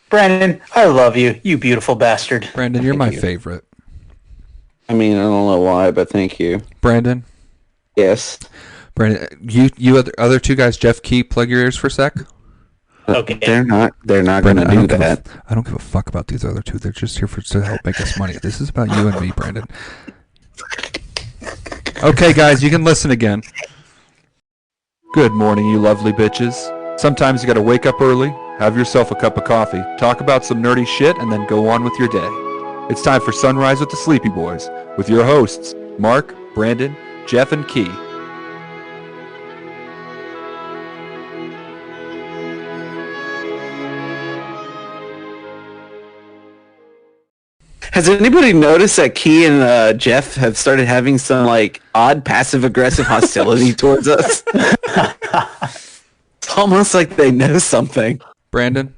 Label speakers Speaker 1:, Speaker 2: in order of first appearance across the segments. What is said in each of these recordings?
Speaker 1: Brandon, I love you, you beautiful bastard.
Speaker 2: Brandon, you're my
Speaker 3: you.
Speaker 2: favorite.
Speaker 3: I mean, I don't know why, but thank you.
Speaker 2: Brandon?
Speaker 3: Yes.
Speaker 2: Brandon, you other two guys, Jeff Key, plug your ears for a sec.
Speaker 1: Okay.
Speaker 3: They're not going to do that.
Speaker 2: I don't give a fuck about these other two. They're just here to help make us money. This is about you and me, Brandon. Okay, guys, you can listen again. Good morning, you lovely bitches. Sometimes you gotta wake up early, have yourself a cup of coffee, talk about some nerdy shit, and then go on with your day. It's time for Sunrise with the Sleepy Boys, with your hosts, Mark, Brandon, Jeff, and Key.
Speaker 3: Has anybody noticed that Key and Jeff have started having some like odd passive-aggressive hostility towards us? It's almost like they know something.
Speaker 2: Brandon?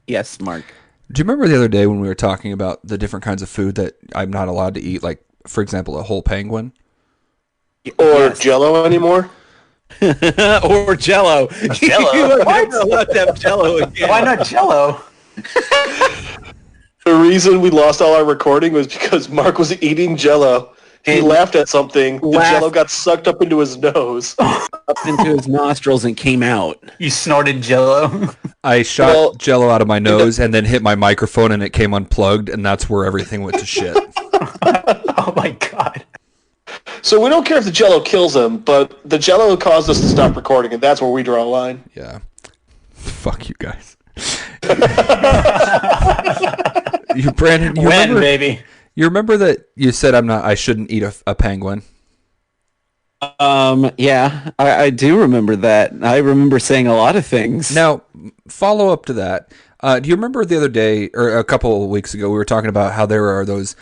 Speaker 3: Yes, Mark.
Speaker 2: Do you remember the other day when we were talking about the different kinds of food that I'm not allowed to eat? Like, for example, a whole penguin?
Speaker 4: Or Jell-O anymore?
Speaker 3: Or Jell-O.
Speaker 1: Jell-O?
Speaker 3: You are never allowed to have Jell-O again.
Speaker 1: Why not Jell-O?
Speaker 4: The reason we lost all our recording was because Mark was eating Jell-O. He laughed at something. The Jell-O got sucked up into his nose.
Speaker 3: Up into his nostrils and came out.
Speaker 1: You snorted Jell-O?
Speaker 2: I shot Jell-O out of my nose and then hit my microphone and it came unplugged, and that's where everything went to shit.
Speaker 1: Oh my god.
Speaker 4: So we don't care if the Jell-O kills him, but the Jell-O caused us to stop recording, and that's where we draw a line.
Speaker 2: Yeah. Fuck you guys. Brandon,
Speaker 1: baby.
Speaker 2: You remember that you said I shouldn't eat a penguin?
Speaker 3: Yeah, I do remember that. I remember saying a lot of things.
Speaker 2: Now, follow up to that. Do you remember the other day, or a couple of weeks ago, we were talking about how there are those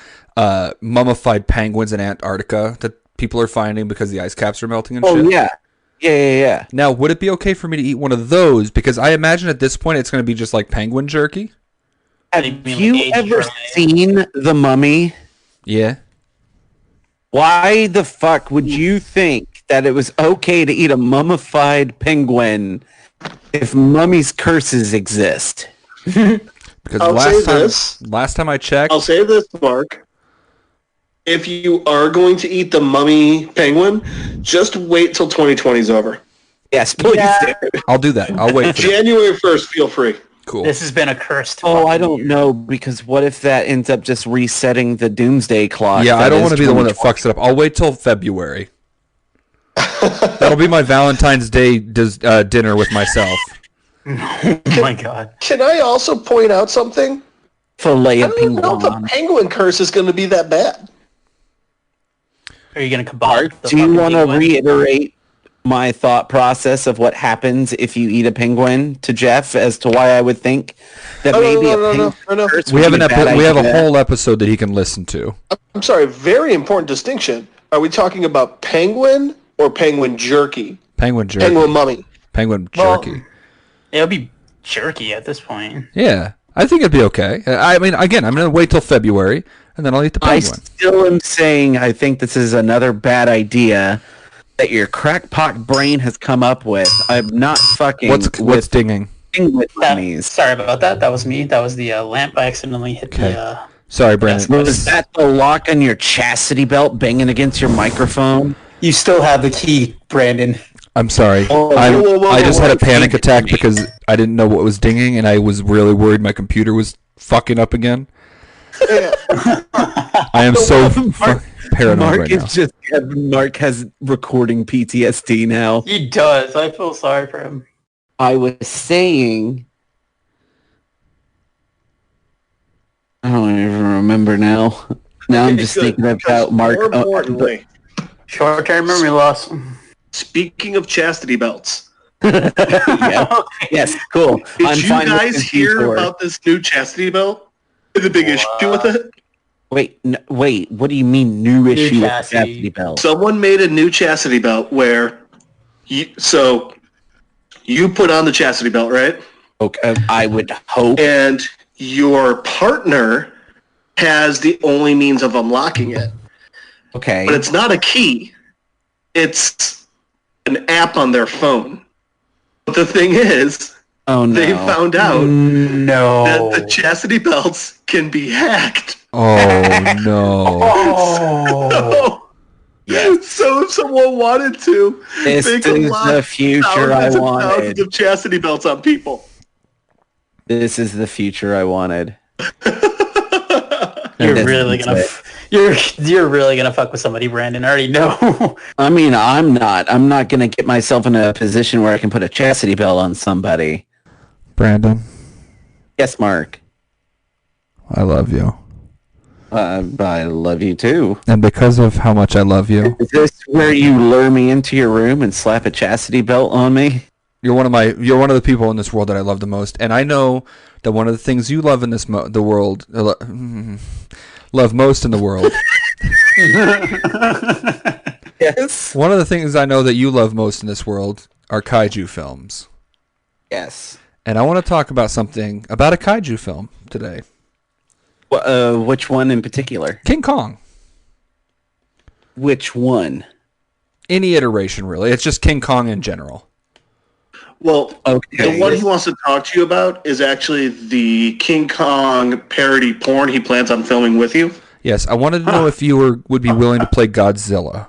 Speaker 2: mummified penguins in Antarctica that people are finding because the ice caps are melting and shit?
Speaker 3: Oh, yeah. Yeah.
Speaker 2: Now, would it be okay for me to eat one of those? Because I imagine at this point it's going to be just like penguin jerky.
Speaker 3: Have you ever seen The Mummy?
Speaker 2: Yeah.
Speaker 3: Why the fuck would you think that it was okay to eat a mummified penguin if mummies' curses exist?
Speaker 2: Because last time I checked...
Speaker 4: I'll say this, Mark. If you are going to eat the mummy penguin, just wait till 2020 is over.
Speaker 3: Yes, please do.
Speaker 2: I'll do that. I'll wait for
Speaker 4: January 1st, feel free.
Speaker 2: Cool.
Speaker 1: This has been a cursed.
Speaker 3: Oh, I don't know, because what if that ends up just resetting the doomsday clock?
Speaker 2: Yeah, I don't want to be the one that fucks it up. I'll wait till February. That'll be my Valentine's Day dinner with myself.
Speaker 1: Oh my god.
Speaker 4: Can I also point out something?
Speaker 3: Filet
Speaker 4: I
Speaker 3: of
Speaker 4: don't know if the
Speaker 3: penguin.
Speaker 4: penguin curse is going to be that bad.
Speaker 1: Are you going to combine?
Speaker 3: Do you want to reiterate my thought process of what happens if you eat a penguin to Jeff as to why I would think that maybe a penguin curse
Speaker 2: We
Speaker 3: would
Speaker 2: have
Speaker 3: be a bad
Speaker 2: we have a
Speaker 3: idea?
Speaker 2: whole episode that he can listen to.
Speaker 4: I'm sorry, very important distinction. Are we talking about penguin or penguin jerky?
Speaker 2: Penguin jerky.
Speaker 4: Penguin mummy.
Speaker 2: Penguin
Speaker 1: Well,
Speaker 2: jerky.
Speaker 1: It'll be jerky at this point.
Speaker 2: Yeah, I think it'd be okay. I mean, again, I'm going to wait till February, and then I'll eat the
Speaker 3: I
Speaker 2: penguin.
Speaker 3: still am saying I think this is another bad idea that your crackpot brain has come up with. I'm not fucking
Speaker 2: What's dinging?
Speaker 3: penguin mummies.
Speaker 1: Sorry about that. That was me. That was the lamp. I accidentally hit the...
Speaker 2: Sorry, Brandon.
Speaker 3: Was that the lock on your chastity belt banging against your microphone?
Speaker 1: You still have the key, Brandon.
Speaker 2: I'm sorry.
Speaker 4: whoa,
Speaker 2: I just had a panic
Speaker 3: Ding it
Speaker 2: attack
Speaker 3: to me.
Speaker 2: because I didn't know what was dinging, and I was really worried my computer was fucking up again. I am so paranoid right now.
Speaker 3: Mark has recording PTSD now.
Speaker 1: He does. I feel sorry for him.
Speaker 3: I was saying, I don't even remember now. Now I'm just thinking about Mark.
Speaker 4: More importantly,
Speaker 1: Short-term memory loss.
Speaker 4: speaking of chastity belts,
Speaker 3: Yeah. Yes, cool.
Speaker 4: did
Speaker 3: I'm
Speaker 4: you
Speaker 3: fine with
Speaker 4: guys
Speaker 3: this
Speaker 4: hear
Speaker 3: detour.
Speaker 4: about this new chastity belt? The big issue with it?
Speaker 3: Wait. What do you mean new issue with
Speaker 1: chastity.
Speaker 3: chastity belt?
Speaker 4: Someone made a new chastity belt where you put on the chastity belt, right?
Speaker 3: Okay, I would hope.
Speaker 4: And your partner has the only means of unlocking it.
Speaker 3: Okay.
Speaker 4: But it's not a key. It's an app on their phone. But the thing is,
Speaker 3: Oh no!
Speaker 4: They found out
Speaker 1: No.
Speaker 4: that the chastity belts can be hacked.
Speaker 2: Oh no.
Speaker 1: Oh.
Speaker 3: Yes.
Speaker 4: So if someone wanted to,
Speaker 3: This
Speaker 4: they could
Speaker 3: is
Speaker 4: lock
Speaker 3: the future I
Speaker 4: thousands and
Speaker 3: wanted.
Speaker 4: thousands of chastity belts on people.
Speaker 3: This is the future I wanted.
Speaker 1: You're
Speaker 3: That's
Speaker 1: really gonna you're really gonna fuck with somebody, Brandon. I already know.
Speaker 3: I mean, I'm not. I'm not gonna get myself in a position where I can put a chastity belt on somebody.
Speaker 2: Brandon,
Speaker 3: Yes, Mark.
Speaker 2: I love you.
Speaker 3: I love you too.
Speaker 2: And because of how much I love you,
Speaker 3: Is this where you lure me into your room and slap a chastity belt on me?
Speaker 2: you're one of the people in this world that I love the most. And I know that one of the things you love in this the world love most in the world.
Speaker 3: Yes.
Speaker 2: One of the things I know that you love most in this world are kaiju films.
Speaker 3: Yes.
Speaker 2: And I want to talk about something about a kaiju film today.
Speaker 3: Which one in particular?
Speaker 2: King Kong.
Speaker 3: Which one?
Speaker 2: Any iteration, really. It's just King Kong in general.
Speaker 4: Well,
Speaker 3: Okay.
Speaker 4: the one he wants to talk to you about is actually the King Kong parody porn he plans on filming with you.
Speaker 2: Yes, I wanted to know if you would be willing to play Godzilla.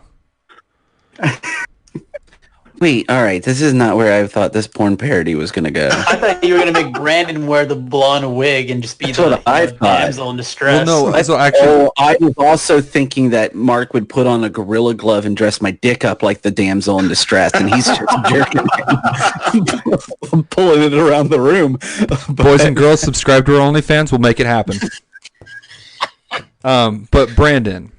Speaker 3: Wait, all right. This is not where I thought this porn parody was going to go.
Speaker 1: I thought you were gonna make Brandon wear the blonde wig and just be
Speaker 3: That's
Speaker 1: the
Speaker 3: what I thought.
Speaker 1: damsel in distress.
Speaker 2: Well, no, so actually,
Speaker 3: Oh, I was also thinking that Mark would put on a gorilla glove and dress my dick up like the damsel in distress, and he's just jerking it, pulling it around the room.
Speaker 2: boys and girls, subscribe to our OnlyFans. We'll make it happen. But Brandon,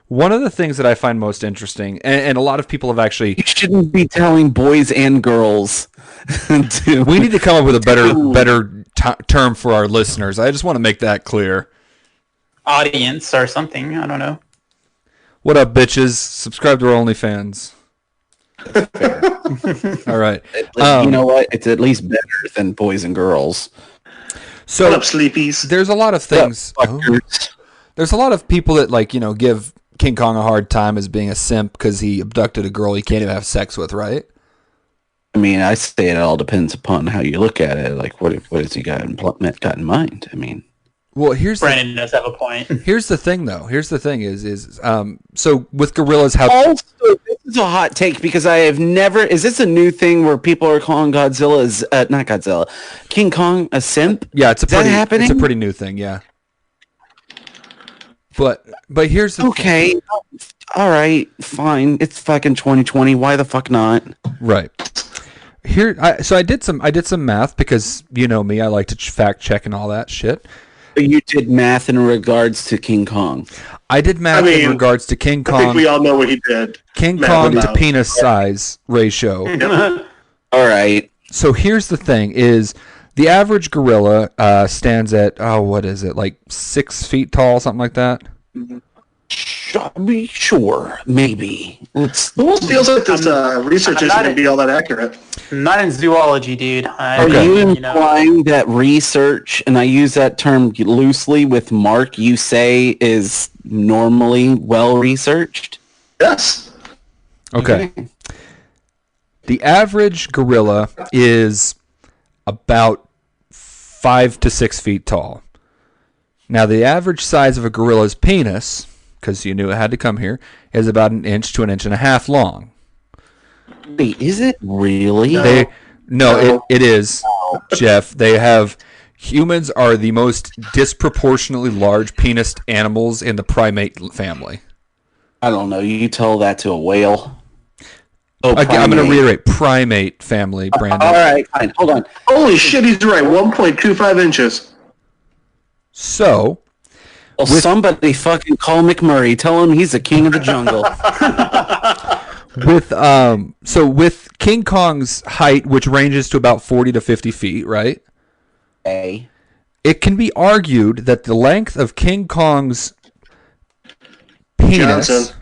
Speaker 2: one of the things that I find most interesting, and a lot of people have actually,
Speaker 3: You shouldn't be telling boys and girls.
Speaker 2: we need to come up with a better term for our listeners. I just want to make that clear.
Speaker 1: Audience or something. I don't know.
Speaker 2: What up, bitches? Subscribe to our OnlyFans. All right.
Speaker 3: You know what? It's at least better than boys and girls.
Speaker 4: What
Speaker 2: So
Speaker 4: up, sleepies?
Speaker 2: there's a lot of things.
Speaker 3: Fuckers.
Speaker 2: There's a lot of people that give King Kong a hard time as being a simp because he abducted a girl he can't even have sex with, right?
Speaker 3: I mean, I say it all depends upon how you look at it. Like, what has he got in mind? I mean,
Speaker 2: Well,
Speaker 1: Brandon does have a point.
Speaker 2: here's the thing, though. Here's the thing is so with gorillas, how
Speaker 3: also, this is a hot take because I have never. Is this a new thing where people are calling Godzilla not Godzilla, King Kong a simp?
Speaker 2: yeah, it's a
Speaker 3: Is that
Speaker 2: pretty
Speaker 3: happening?
Speaker 2: it's a pretty new thing, yeah. But here's the
Speaker 3: Okay, all right, fine. It's fucking 2020. Why the fuck not?
Speaker 2: right. So I did some math because you know me, I like to fact check and all that shit.
Speaker 3: You did math in regards to King Kong.
Speaker 2: I did math in regards to King
Speaker 4: I think
Speaker 2: Kong.
Speaker 4: we all know what he did.
Speaker 2: King
Speaker 4: Math
Speaker 2: Kong
Speaker 4: it
Speaker 2: to
Speaker 4: out.
Speaker 2: penis size ratio.
Speaker 3: All right.
Speaker 2: So here's the thing: is the average gorilla stands at what is it, like 6 feet tall, something like that?
Speaker 3: Sure, maybe. Let's.
Speaker 4: It almost feels like this research
Speaker 1: I'm
Speaker 4: isn't
Speaker 1: not
Speaker 4: going to be all that accurate.
Speaker 1: I'm not in zoology, dude.
Speaker 3: Are you implying that research, and I use that term loosely with Mark, you say is normally well researched?
Speaker 4: Yes.
Speaker 2: Okay. The average gorilla is about 5 to 6 feet tall. Now, the average size of a gorilla's penis, because you knew it had to come here, is about 1 inch to 1.5 inches long.
Speaker 3: Wait, is it really?
Speaker 2: It is, Jeff. Humans are the most disproportionately large penised animals in the primate family.
Speaker 3: I don't know. You tell that to a whale. Oh,
Speaker 2: I'm going to reiterate, primate family, Brandon.
Speaker 3: All right, fine. Hold on.
Speaker 4: Holy shit, he's right. 1.25 inches.
Speaker 2: So,
Speaker 3: Well, somebody fucking call McMurray. Tell him he's the king of the jungle.
Speaker 2: with King Kong's height, which ranges to about 40 to 50 feet, right?
Speaker 3: Okay.
Speaker 2: It can be argued that the length of King Kong's penis
Speaker 4: Johnson.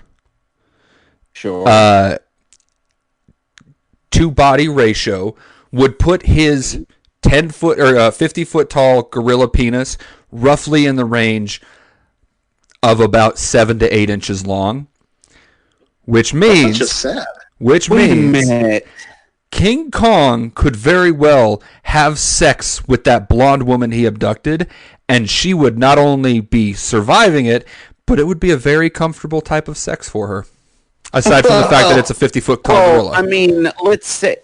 Speaker 3: Sure.
Speaker 2: to body ratio would put his 10 foot or 50 foot tall gorilla penis roughly in the range of about 7 to 8 inches long, which
Speaker 4: That's
Speaker 2: means
Speaker 4: just sad.
Speaker 2: which
Speaker 3: Wait a
Speaker 2: means
Speaker 3: minute.
Speaker 2: King Kong could very well have sex with that blonde woman he abducted, and she would not only be surviving it, but it would be a very comfortable type of sex for her. Aside from the fact that it's a 50-foot tall gorilla.
Speaker 3: I mean, let's say,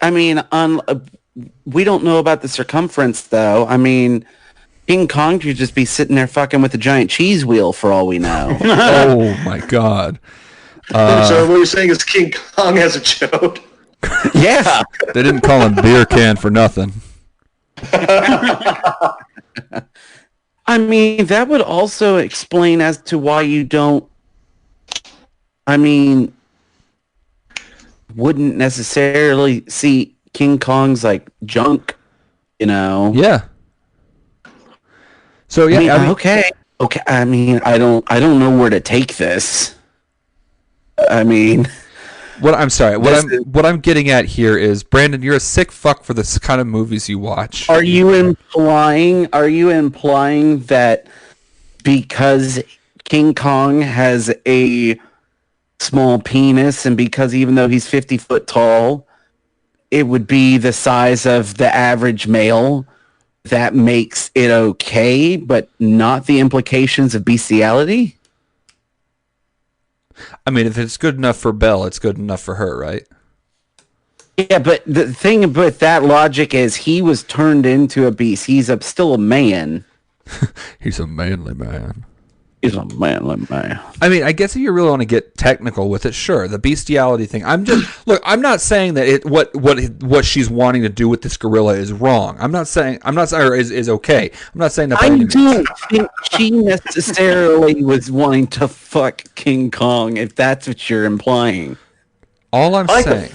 Speaker 3: we don't know about the circumference, though. I mean, King Kong could just be sitting there fucking with a giant cheese wheel for all we know.
Speaker 2: Oh, my God.
Speaker 4: So what you're saying is King Kong has a chode?
Speaker 3: Yeah.
Speaker 2: They didn't call him Beer Can for nothing.
Speaker 3: I mean, that would also explain as to why you don't, wouldn't necessarily see King Kong's, like, junk, you know?
Speaker 2: Yeah. So, yeah.
Speaker 3: Okay. I mean, I don't know where to take this. I mean...
Speaker 2: What I'm getting at here is, Brandon, you're a sick fuck for this kind of movies you watch.
Speaker 3: Are you implying that because King Kong has a small penis, and because even though he's 50 foot tall, it would be the size of the average male, that makes it okay, but not the implications of bestiality?
Speaker 2: I mean, if it's good enough for Belle, it's good enough for her, right?
Speaker 3: Yeah, but the thing about that logic is he was turned into a beast. He's still a man.
Speaker 2: He's a manly man.
Speaker 3: He's a manly man.
Speaker 2: I mean, I guess if you really want to get technical with it, sure, the bestiality thing. I'm not saying that what she's wanting to do with this gorilla is wrong. I'm not saying or is okay. I'm not saying that.
Speaker 3: I don't think she necessarily was wanting to fuck King Kong, if that's what you're implying.
Speaker 2: All I'm saying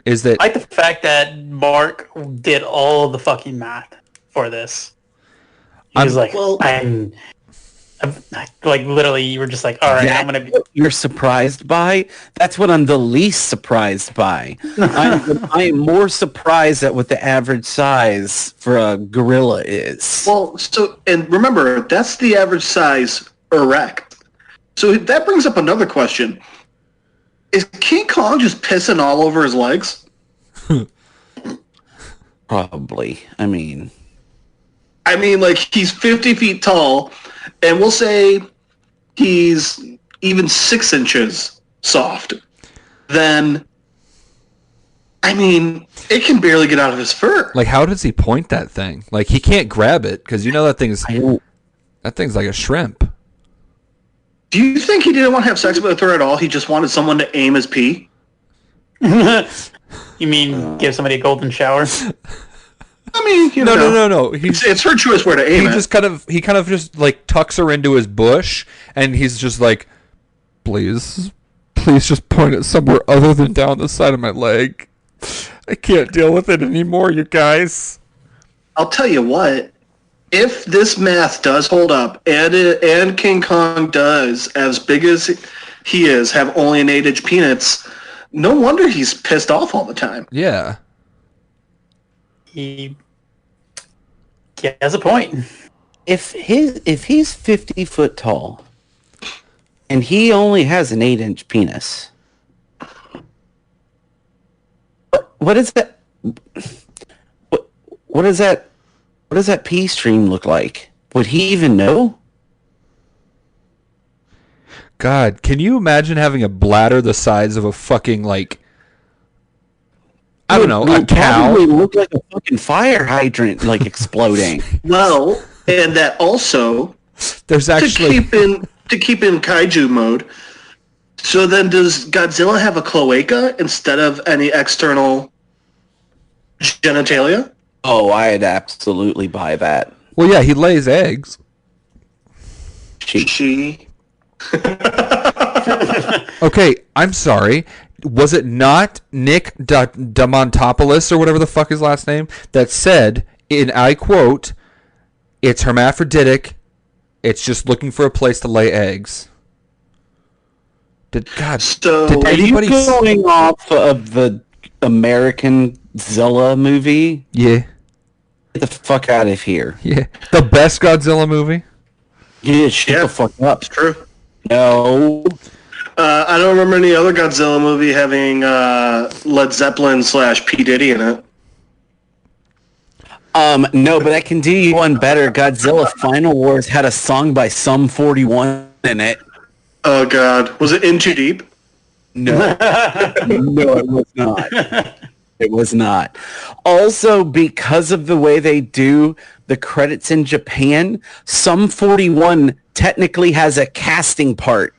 Speaker 2: is that
Speaker 1: I like the fact that Mark did all the fucking math for this. He was like, I'm like, literally, you were just like, all right, I'm going to be...
Speaker 3: You're surprised by? That's what I'm the least surprised by. I am more surprised at what the average size for a gorilla is.
Speaker 4: Well, and remember, that's the average size erect. So that brings up another question. Is King Kong just pissing all over his legs?
Speaker 3: Probably. I mean,
Speaker 4: like, he's 50 feet tall, and we'll say he's even 6 inches soft. Then, it can barely get out of his fur.
Speaker 2: like, how does he point that thing? Like, he can't grab it because that thing's like a shrimp.
Speaker 4: Do you think he didn't want to have sex with her at all? He just wanted someone to aim his pee?
Speaker 1: You mean give somebody a golden shower?
Speaker 2: No.
Speaker 4: It's her choice where to aim it.
Speaker 2: He kind of just like tucks her into his bush, and he's just like, please just point it somewhere other than down the side of my leg. I can't deal with it anymore, you guys.
Speaker 4: I'll tell you what. If this math does hold up, and King Kong does, as big as he is, have only an 8-inch penis, no wonder he's pissed off all the time.
Speaker 2: Yeah.
Speaker 1: He has a point.
Speaker 3: if he's 50 foot tall and he only has an 8-inch penis, what is that? What does that pee stream look like? Would he even know?
Speaker 2: God, can you imagine having a bladder the size of a fucking, like, I don't know, a cow?
Speaker 3: Probably look like a fucking fire hydrant, like, exploding.
Speaker 4: Well, and that also,
Speaker 2: there's actually
Speaker 4: to keep in kaiju mode. So then, does Godzilla have a cloaca instead of any external genitalia?
Speaker 3: Oh, I'd absolutely buy that.
Speaker 2: Well, yeah, he lays eggs.
Speaker 4: She.
Speaker 2: Okay, I'm sorry. Was it not Nick Damontopoulos or whatever the fuck his last name that said, and I quote, "It's hermaphroditic. It's just looking for a place to lay eggs." Did anybody...
Speaker 3: Are you going off of the American Zilla movie?
Speaker 2: Yeah.
Speaker 3: Get the fuck out of here.
Speaker 2: Yeah. The best Godzilla movie?
Speaker 3: Yeah, shut the fuck up.
Speaker 4: It's true.
Speaker 3: No.
Speaker 4: I don't remember any other Godzilla movie having Led Zeppelin / P. Diddy in it.
Speaker 3: No, but I can do you one better. Godzilla Final Wars had a song by Sum 41 in it.
Speaker 4: Oh God, was it In Too Deep?
Speaker 3: No, no, it was not. It was not. Also, because of the way they do the credits in Japan, Sum 41 technically has a casting part.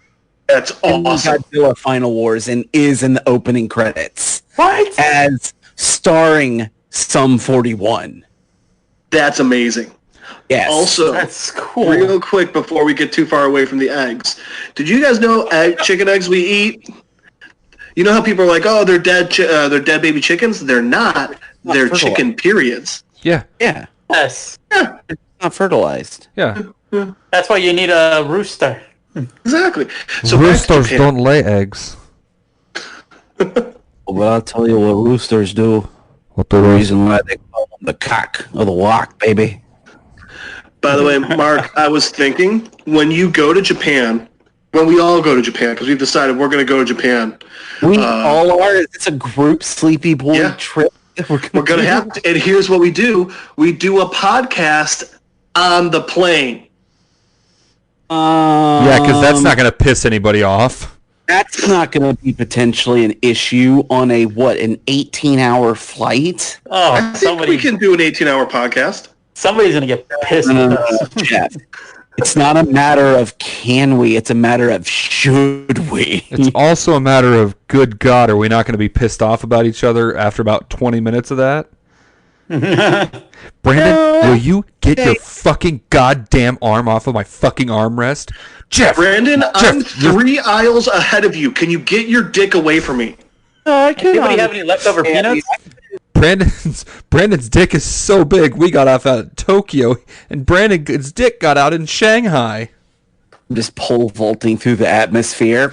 Speaker 4: That's awesome.
Speaker 3: In Godzilla Final Wars and is in the opening credits.
Speaker 1: What?
Speaker 3: As starring Sum 41.
Speaker 4: That's amazing.
Speaker 3: Yes.
Speaker 4: Also,
Speaker 1: That's cool.
Speaker 4: real quick before we get too far away from the eggs, did you guys know chicken eggs we eat? You know how people are like, "Oh, they're dead baby chickens." They're not. They're
Speaker 3: fertilized.
Speaker 4: Chicken periods.
Speaker 2: Yeah.
Speaker 3: Yeah.
Speaker 1: Yes.
Speaker 4: Yeah,
Speaker 3: It's not fertilized.
Speaker 2: Yeah.
Speaker 1: That's why you need a rooster.
Speaker 4: exactly. So
Speaker 2: Roosters don't lay eggs.
Speaker 3: But I'll tell you what roosters do.
Speaker 2: What
Speaker 3: The reason why they call them the cock of the walk, baby.
Speaker 4: By the way, Mark, I was thinking when you go to Japan, when we all go to Japan, because we've decided we're going to go to Japan.
Speaker 3: We all are. It's a group sleepy boy
Speaker 4: Yeah.
Speaker 3: trip.
Speaker 4: We're going to have to, and here's what we do. We do a podcast on the plane.
Speaker 2: Yeah, because that's not going to piss anybody off.
Speaker 3: That's not going to be potentially an issue on an 18-hour flight.
Speaker 1: Oh,
Speaker 4: I think we can do an 18-hour podcast.
Speaker 1: somebody's gonna get pissed
Speaker 3: No,
Speaker 1: at
Speaker 3: no,
Speaker 1: us.
Speaker 3: no, Jeff. It's not a matter of can we. It's a matter of should we.
Speaker 2: It's also a matter of, good God, are we not going to be pissed off about each other after about 20 minutes of that? Brandon, will you get your fucking goddamn arm off of my fucking armrest? Jeff!
Speaker 4: Brandon, I'm
Speaker 2: Jeff, you're-
Speaker 4: 3 aisles ahead of you. Can you get your dick away from me?
Speaker 1: Anybody have any leftover peanuts?
Speaker 2: Brandon's dick is so big, we got off out of Tokyo, and Brandon's dick got out in Shanghai.
Speaker 3: I'm just pole vaulting through the atmosphere.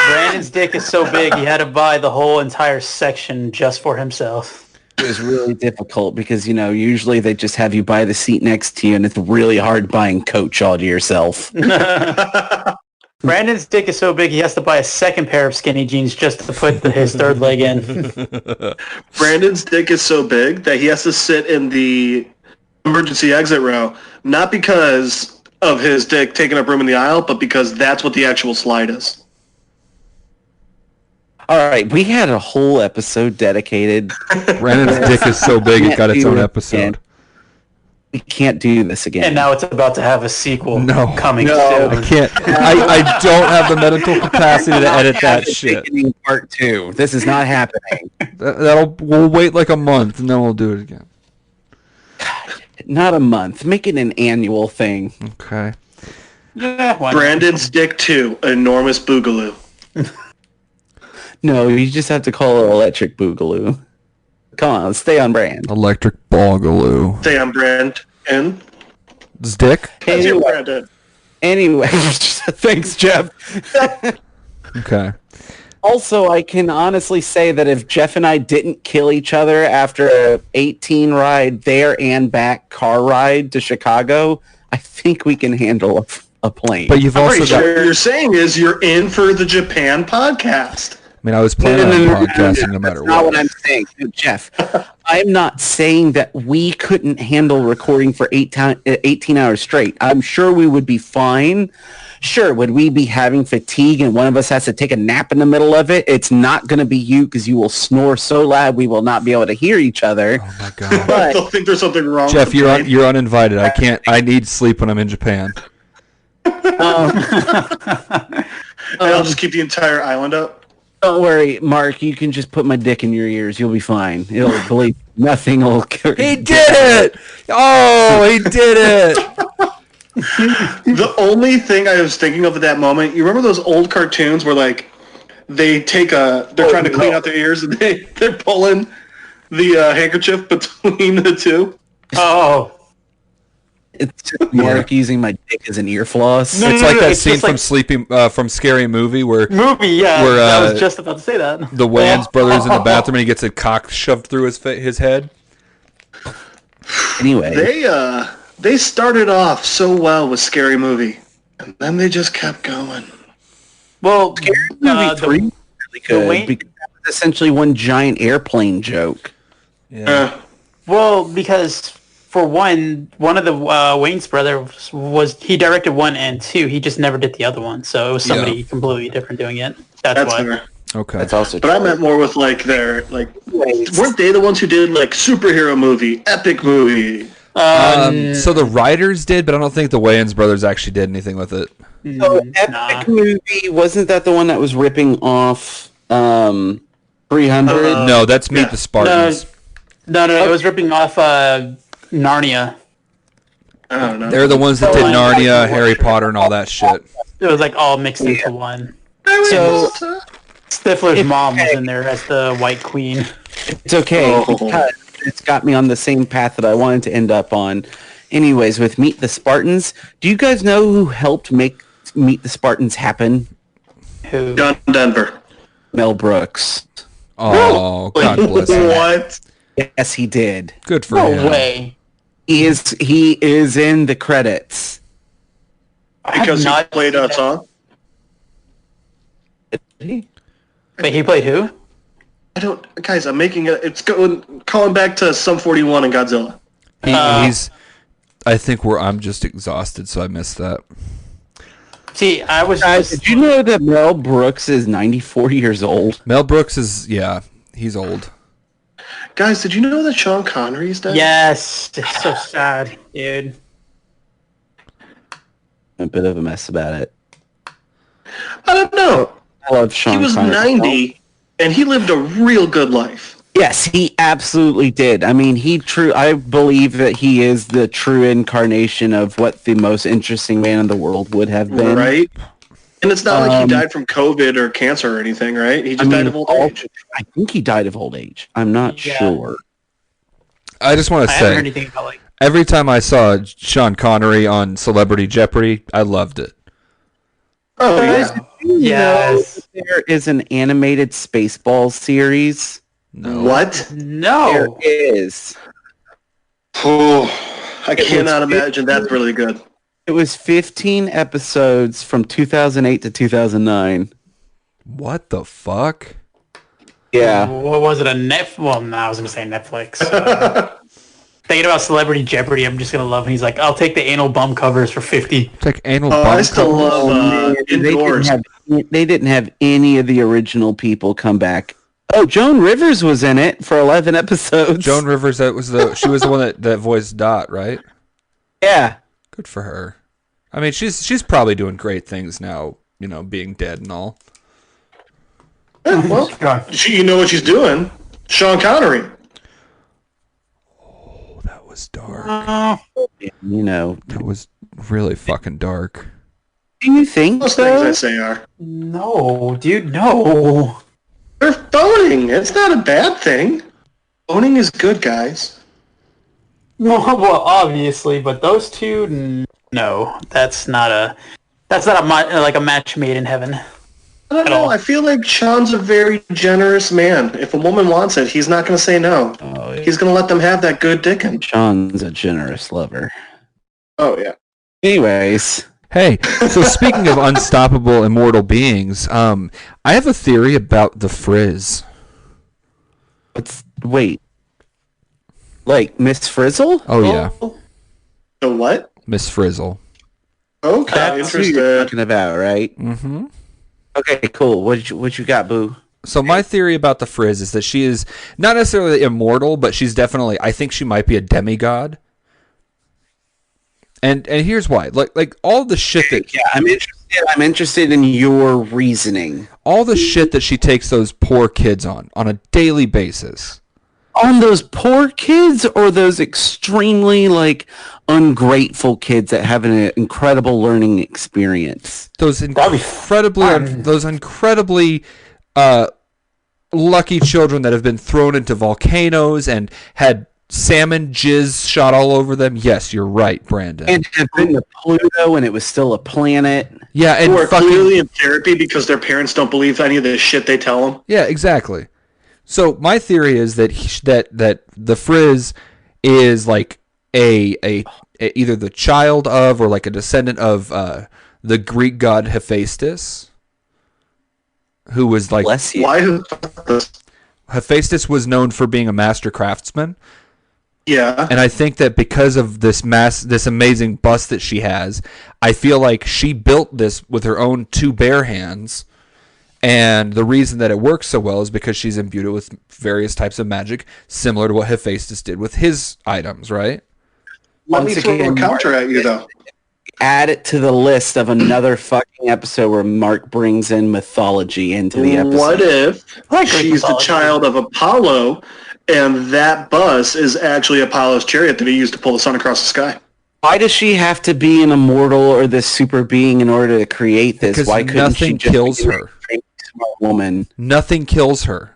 Speaker 1: Brandon's dick is so big he had to buy the whole entire section just for himself.
Speaker 3: It was really difficult because, usually they just have you buy the seat next to you, and it's really hard buying Coach all to yourself.
Speaker 1: Brandon's dick is so big he has to buy a second pair of skinny jeans just to put his third leg in.
Speaker 4: Brandon's dick is so big that he has to sit in the emergency exit row, not because of his dick taking up room in the aisle, but because that's what the actual slide is.
Speaker 3: All right, we had a whole episode dedicated.
Speaker 2: Brandon's dick is so big, it got its own episode.
Speaker 3: We can't do this again.
Speaker 1: And now it's about to have a sequel coming soon.
Speaker 2: I can't. I don't have the mental capacity to edit that shit.
Speaker 3: Part 2. This is not happening.
Speaker 2: We'll wait like a month and then we'll do it again.
Speaker 3: Not a month. Make it an annual thing.
Speaker 2: Okay.
Speaker 1: Yeah, why not?
Speaker 4: Brandon's dick 2, enormous boogaloo.
Speaker 3: No, you just have to call it electric boogaloo. Come on, let's stay on brand.
Speaker 2: Electric boogaloo.
Speaker 4: Stay on brand. And
Speaker 2: His dick?
Speaker 4: that's your Brandon.
Speaker 3: Anyway, thanks, Jeff.
Speaker 2: Okay.
Speaker 3: Also, I can honestly say that if Jeff and I didn't kill each other after a 18 ride there and back car ride to Chicago, I think we can handle a plane.
Speaker 2: But you've
Speaker 4: I'm
Speaker 2: also
Speaker 4: pretty
Speaker 2: got...
Speaker 4: sure what you're saying is you're in for the Japan podcast.
Speaker 2: I mean, I was planning on podcasting no matter
Speaker 3: That's not
Speaker 2: what.
Speaker 3: what I'm saying. No, Jeff, I'm not saying that we couldn't handle recording for 18 hours straight. I'm sure we would be fine. Sure, would we be having fatigue and one of us has to take a nap in the middle of it? It's not going to be you because you will snore so loud we will not be able to hear each other.
Speaker 2: Oh my God.
Speaker 4: I still think there's something wrong
Speaker 2: Jeff,
Speaker 4: with the
Speaker 2: you're
Speaker 4: brain.
Speaker 2: you're uninvited. I need sleep when I'm in Japan.
Speaker 4: And I'll just keep the entire island up.
Speaker 3: Don't worry, Mark. You can just put my dick in your ears. You'll be fine. It'll believe nothing will.
Speaker 2: He did it! Oh, he did it!
Speaker 4: The only thing I was thinking of at that moment, you remember those old cartoons where like they're trying to clean out their ears and they're pulling the handkerchief between the two?
Speaker 1: Oh,
Speaker 3: It's just Mark using my dick as an ear floss.
Speaker 1: No,
Speaker 2: It's
Speaker 1: no,
Speaker 2: like
Speaker 1: no,
Speaker 2: that
Speaker 1: it's
Speaker 2: scene
Speaker 1: just
Speaker 2: from
Speaker 1: like-
Speaker 2: from Scary Movie where
Speaker 1: movie, yeah.
Speaker 2: Where,
Speaker 1: I was just about to say that.
Speaker 2: the Wayans brothers in the bathroom and he gets a cock shoved through his head.
Speaker 3: Anyway,
Speaker 4: They started off so well with Scary Movie, and then they just kept going.
Speaker 1: Well,
Speaker 3: Movie 3 really good
Speaker 1: Wayne-
Speaker 3: because that was essentially one giant airplane joke.
Speaker 2: Yeah.
Speaker 1: well, because for one of the Wayne's brothers he directed 1 and 2. He just never did the other one, so it was somebody completely different doing it. That's why.
Speaker 4: fair.
Speaker 2: Okay.
Speaker 3: That's also
Speaker 4: But I meant more with like weren't they the ones who did like superhero movie, epic movie?
Speaker 2: So the writers did, but I don't think the Wayans brothers actually did anything with it.
Speaker 3: So epic movie, wasn't that the one that was ripping off 300?
Speaker 2: No, that's Meet the Spartans.
Speaker 1: No, it was ripping off Narnia.
Speaker 4: I don't know.
Speaker 2: They're the ones that did Narnia, Harry Potter, and all that shit.
Speaker 1: It was like all mixed into one.
Speaker 3: So
Speaker 1: Stifler's mom was in there as the White Queen.
Speaker 3: it's okay because it's got me on the same path that I wanted to end up on. Anyways, with Meet the Spartans, do you guys know who helped make Meet the Spartans happen?
Speaker 1: Who?
Speaker 4: John Denver.
Speaker 3: Mel Brooks.
Speaker 2: Oh, God bless him.
Speaker 4: What?
Speaker 3: Yes, he did.
Speaker 2: Good for
Speaker 1: No
Speaker 2: him.
Speaker 1: way.
Speaker 3: He is in the credits.
Speaker 4: Because he played a song?
Speaker 1: Wait, he played who?
Speaker 4: I don't, guys. I'm making it. It's calling back to Sum 41 and Godzilla.
Speaker 2: He's. I think I'm just exhausted, so I missed that.
Speaker 1: See, I was.
Speaker 3: Guys, did you know that Mel Brooks is 94 years old?
Speaker 2: Mel Brooks is, he's old.
Speaker 4: Guys, did you know that Sean Connery's dead?
Speaker 1: Yes, it's so sad, dude.
Speaker 3: A bit of a mess about it.
Speaker 4: I don't know.
Speaker 3: I love Sean
Speaker 4: He was
Speaker 3: Connery.
Speaker 4: 90, and he lived a real good life.
Speaker 3: Yes, he absolutely did. I mean, I believe that he is the true incarnation of what the most interesting man in the world would have been.
Speaker 4: Right? And it's not like he died from COVID or cancer or anything, right? He just died of old age.
Speaker 3: I think he died of old age. I'm not sure.
Speaker 2: I just want to
Speaker 1: I haven't heard
Speaker 2: say,
Speaker 1: anything about like.
Speaker 2: every time I saw Sean Connery on Celebrity Jeopardy, I loved it.
Speaker 4: Oh, yeah.
Speaker 1: Yes.
Speaker 3: There is an animated Spaceballs series.
Speaker 2: No.
Speaker 4: What?
Speaker 1: No.
Speaker 3: There is.
Speaker 4: Oh, I cannot imagine that's really good.
Speaker 3: It was 15 episodes from 2008 to 2009.
Speaker 2: What the fuck?
Speaker 3: Yeah.
Speaker 1: What was it? Well, no, I was gonna say Netflix. Thinking about Celebrity Jeopardy, I'm just gonna love him. He's like, I'll take the anal bum covers for 50.
Speaker 2: It's like anal
Speaker 4: Oh,
Speaker 2: bum
Speaker 4: I still
Speaker 2: covers.
Speaker 4: love Indoors.
Speaker 3: They didn't have any of the original people come back. Oh, Joan Rivers was in it for 11 episodes.
Speaker 2: Joan Rivers, she was the one that voiced Dot, right?
Speaker 3: Yeah.
Speaker 2: Good for her. I mean, she's probably doing great things now, being dead and all.
Speaker 4: Yeah, well, you know what she's doing. Sean Connery.
Speaker 2: Oh, that was dark.
Speaker 3: That
Speaker 2: was really fucking dark.
Speaker 3: Do you think
Speaker 4: Most
Speaker 3: so?
Speaker 4: things I say are.
Speaker 1: No, dude, no.
Speaker 4: They're phoning. It's not a bad thing. Phoning is good, guys.
Speaker 1: Well, obviously, but those two, no, that's not a match made in heaven.
Speaker 4: I don't
Speaker 1: At
Speaker 4: know.
Speaker 1: all.
Speaker 4: I feel like Sean's a very generous man. If a woman wants it, he's not going to say no.
Speaker 3: Oh, yeah.
Speaker 4: He's going to let them have that good dickin'.
Speaker 3: Sean's a generous lover.
Speaker 4: Oh, yeah.
Speaker 3: Anyways.
Speaker 2: Hey, so speaking of unstoppable immortal beings, I have a theory about the Frizz.
Speaker 3: Wait. Like Miss Frizzle?
Speaker 2: Oh, yeah.
Speaker 4: The what?
Speaker 2: Miss Frizzle.
Speaker 4: Okay,
Speaker 3: That's who you're
Speaker 4: interested.
Speaker 3: talking about, right?
Speaker 2: Mm-hmm.
Speaker 3: Okay, cool. What you got, Boo?
Speaker 2: So my theory about the Frizz is that she is not necessarily immortal, but she's definitely, I think she might be a demigod. And here's why. Like all the shit that...
Speaker 3: Yeah, I'm interested in your reasoning.
Speaker 2: All the shit that she takes those poor kids on a daily basis.
Speaker 3: On those poor kids or those extremely ungrateful kids that have an incredible learning experience?
Speaker 2: Those incredibly lucky children that have been thrown into volcanoes and had salmon jizz shot all over them. Yes, you're right, Brandon.
Speaker 3: And have been to Pluto and it was still a planet.
Speaker 2: Yeah, and
Speaker 4: Who are clearly in therapy because their parents don't believe any of the shit they tell them.
Speaker 2: Yeah, exactly. So my theory is that that the Frizz is like a either the child of or like a descendant of the Greek god Hephaestus, who was like...
Speaker 3: Bless you.
Speaker 4: Why?
Speaker 2: Hephaestus was known for being a master craftsman.
Speaker 4: Yeah.
Speaker 2: And I think that because of this amazing bust that she has, I feel like she built this with her own two bare hands. And the reason that it works so well is because she's imbued it with various types of magic, similar to what Hephaestus did with his items, right?
Speaker 4: Let me throw a counter at you, though.
Speaker 3: Add it to the list of another fucking episode where Mark brings in mythology into the episode.
Speaker 4: What if
Speaker 1: Like
Speaker 4: she's the child of Apollo, and that bus is actually Apollo's chariot that he used to pull the sun across the sky?
Speaker 3: Why does she have to be an immortal or this super being in order to create this?
Speaker 2: Because
Speaker 3: Why couldn't she
Speaker 2: nothing
Speaker 3: just
Speaker 2: kills
Speaker 3: be
Speaker 2: her.
Speaker 3: a smart woman?
Speaker 2: Nothing kills her.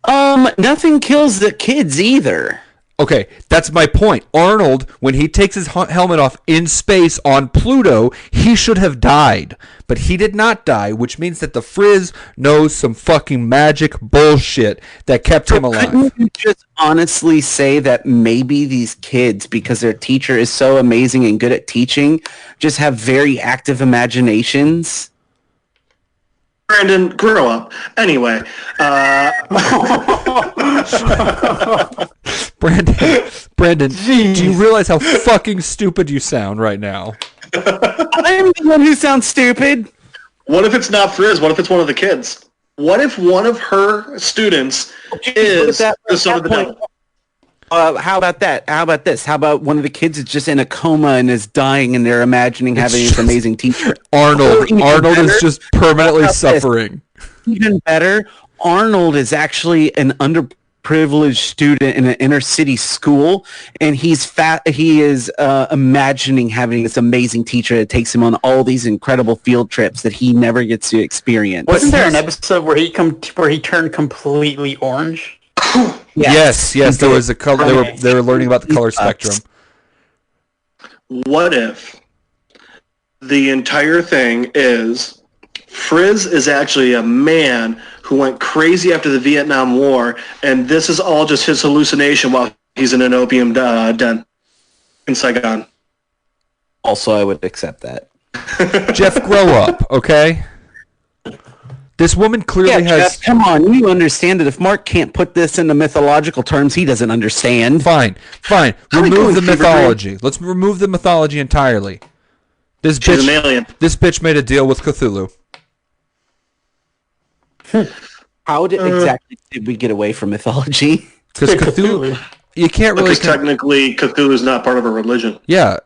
Speaker 3: Nothing kills the kids either.
Speaker 2: Okay, that's my point. Arnold, when he takes his helmet off in space on Pluto, he should have died. But he did not die, which means that the Frizz knows some fucking magic bullshit that kept him alive.
Speaker 3: Couldn't you just honestly say that maybe these kids, because their teacher is so amazing and good at teaching, just have very active imaginations?
Speaker 4: Brandon, grow up. Anyway,
Speaker 2: Brandon, do you realize how fucking stupid you sound right now?
Speaker 3: I'm the one who sounds stupid.
Speaker 4: what if it's not Frizz? What if it's one of the kids? What if one of her students is the son of the devil?
Speaker 3: How about that? How about this? How about one of the kids is just in a coma and is dying and they're imagining having this amazing teacher?
Speaker 2: Arnold
Speaker 3: better,
Speaker 2: is just permanently suffering.
Speaker 3: Even better, Arnold is actually an underprivileged student in an inner city school, and he's he is imagining having this amazing teacher that takes him on all these incredible field trips that he never gets to experience.
Speaker 1: Wasn't there an episode where he turned completely orange?
Speaker 2: Yes, there was a color. They were learning about the color spectrum.
Speaker 4: What if the entire thing is Frizz is actually a man who went crazy after the Vietnam War, and this is all just his hallucination while he's in an opium den in Saigon?
Speaker 3: Also, I would accept that.
Speaker 2: Jeff, grow up, okay? This woman clearly has...
Speaker 3: Jeff, come on, you understand that if Mark can't put this into mythological terms, he doesn't understand.
Speaker 2: Fine. Remove the mythology. Let's remove the mythology entirely. She's an alien. This bitch made a deal with Cthulhu.
Speaker 3: How exactly did we get away from mythology?
Speaker 2: Because Cthulhu... You can't really...
Speaker 4: Because technically, Cthulhu is not part of a religion.
Speaker 2: Yeah.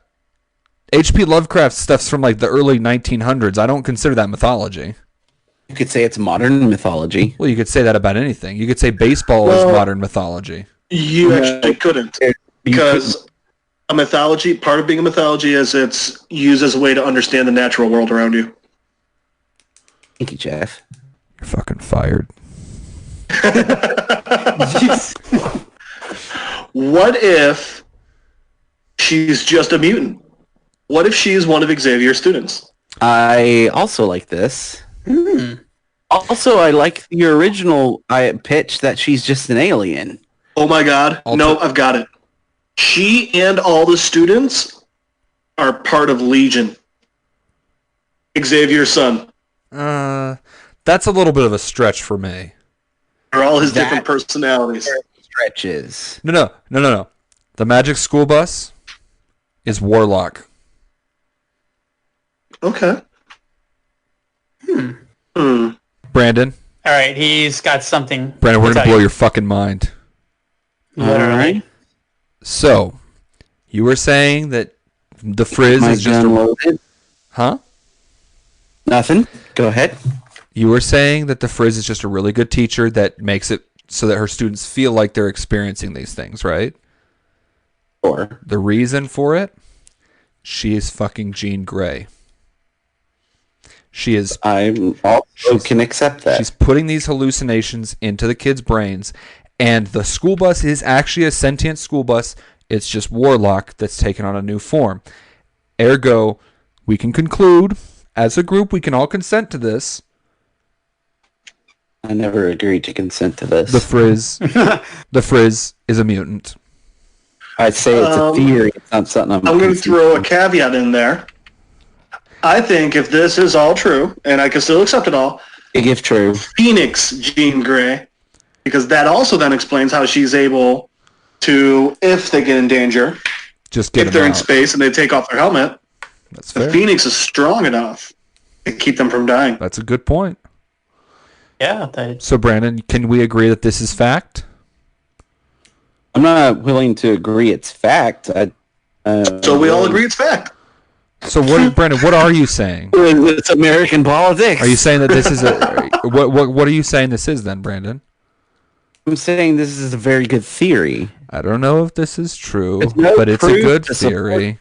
Speaker 2: H.P. Lovecraft stuff's from like the early 1900s. I don't consider that mythology.
Speaker 3: You could say it's modern mythology.
Speaker 2: Well, you could say that about anything. You could say baseball is modern mythology.
Speaker 4: You actually couldn't. Because a mythology, part of being a mythology is it's used as a way to understand the natural world around you.
Speaker 3: Thank you, Jeff.
Speaker 2: You're fucking fired.
Speaker 4: What if she's just a mutant? What if she's one of Xavier's students?
Speaker 3: I also like this. Also, I like the original pitch that she's just an alien.
Speaker 4: Oh my god. No, I've got it. She and all the students are part of Legion. Xavier's son.
Speaker 2: That's a little bit of a stretch for me.
Speaker 4: They're all his different personalities.
Speaker 3: Stretches.
Speaker 2: No. The Magic School Bus is Warlock.
Speaker 4: Okay.
Speaker 2: Brandon?
Speaker 1: All right, he's got something.
Speaker 2: Brandon, we're going to blow your fucking mind.
Speaker 1: Literally.
Speaker 2: So, you were saying that the Frizz is just
Speaker 3: a...
Speaker 2: Huh?
Speaker 3: Nothing. Go ahead.
Speaker 2: You were saying that the Frizz is just a really good teacher that makes it so that her students feel like they're experiencing these things, right?
Speaker 3: Or
Speaker 2: the reason for it, she is fucking Jean Grey. She is...
Speaker 3: I also can accept that.
Speaker 2: She's putting these hallucinations into the kids' brains, and the school bus is actually a sentient school bus. It's just Warlock that's taken on a new form. Ergo, we can conclude, as a group, we can all consent to this.
Speaker 3: I never agreed to consent to this.
Speaker 2: The Frizz is a mutant.
Speaker 3: I'd say it's a theory. It's not something
Speaker 4: I'm going to throw a caveat in there. I think if this is all true, and I can still accept it all,
Speaker 3: If true.
Speaker 4: Phoenix Jean Grey, because that also then explains how she's able to, if they get in danger,
Speaker 2: just get
Speaker 4: if they're
Speaker 2: out.
Speaker 4: in space and they take off their helmet,
Speaker 2: That's
Speaker 4: the
Speaker 2: fair.
Speaker 4: Phoenix is strong enough to keep them from dying.
Speaker 2: That's a good point.
Speaker 1: Yeah.
Speaker 2: So, Brandon, can we agree that this is fact?
Speaker 3: I'm not willing to agree it's fact.
Speaker 4: So we all agree it's fact.
Speaker 2: So, Brandon, what are you saying?
Speaker 3: It's American politics.
Speaker 2: Are you saying that this is a... What are you saying this is then, Brandon?
Speaker 3: I'm saying this is a very good theory.
Speaker 2: I don't know if this is true,
Speaker 3: no
Speaker 2: but it's a
Speaker 3: proof
Speaker 2: good
Speaker 3: to support
Speaker 2: theory.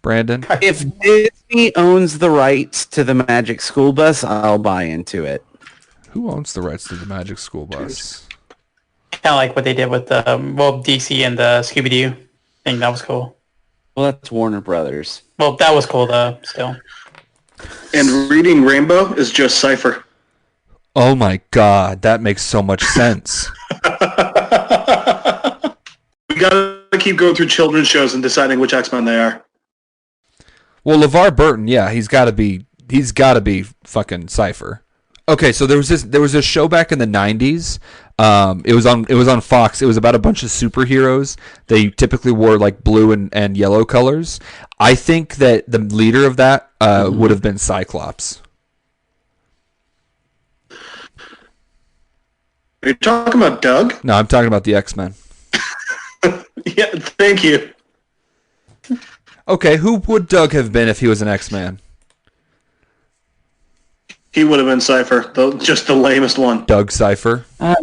Speaker 2: Brandon?
Speaker 3: If Disney owns the rights to the Magic School Bus, I'll buy into it.
Speaker 2: Who owns the rights to the Magic School Bus?
Speaker 1: Kind of like what they did with DC and the Scooby-Doo thing. That was cool.
Speaker 3: Well, that's Warner Brothers.
Speaker 1: Well, that was cool though. Still.
Speaker 4: And reading Rainbow is just Cypher.
Speaker 2: Oh my god, that makes so much sense.
Speaker 4: We gotta keep going through children's shows and deciding which X-Men they are.
Speaker 2: Well, LeVar Burton, yeah, he's got to be fucking Cypher. Okay, so there was this show back in the 90s. It was on Fox. It was about a bunch of superheroes. They typically wore like blue and yellow colors. I think that the leader of that would have been Cyclops.
Speaker 4: Are you talking about Doug?
Speaker 2: No, I'm talking about the X-Men.
Speaker 4: Yeah, thank you.
Speaker 2: Okay, who would Doug have been if he was an X-Man?
Speaker 4: He would have been Cypher, just the lamest one.
Speaker 2: Doug Cypher.
Speaker 3: I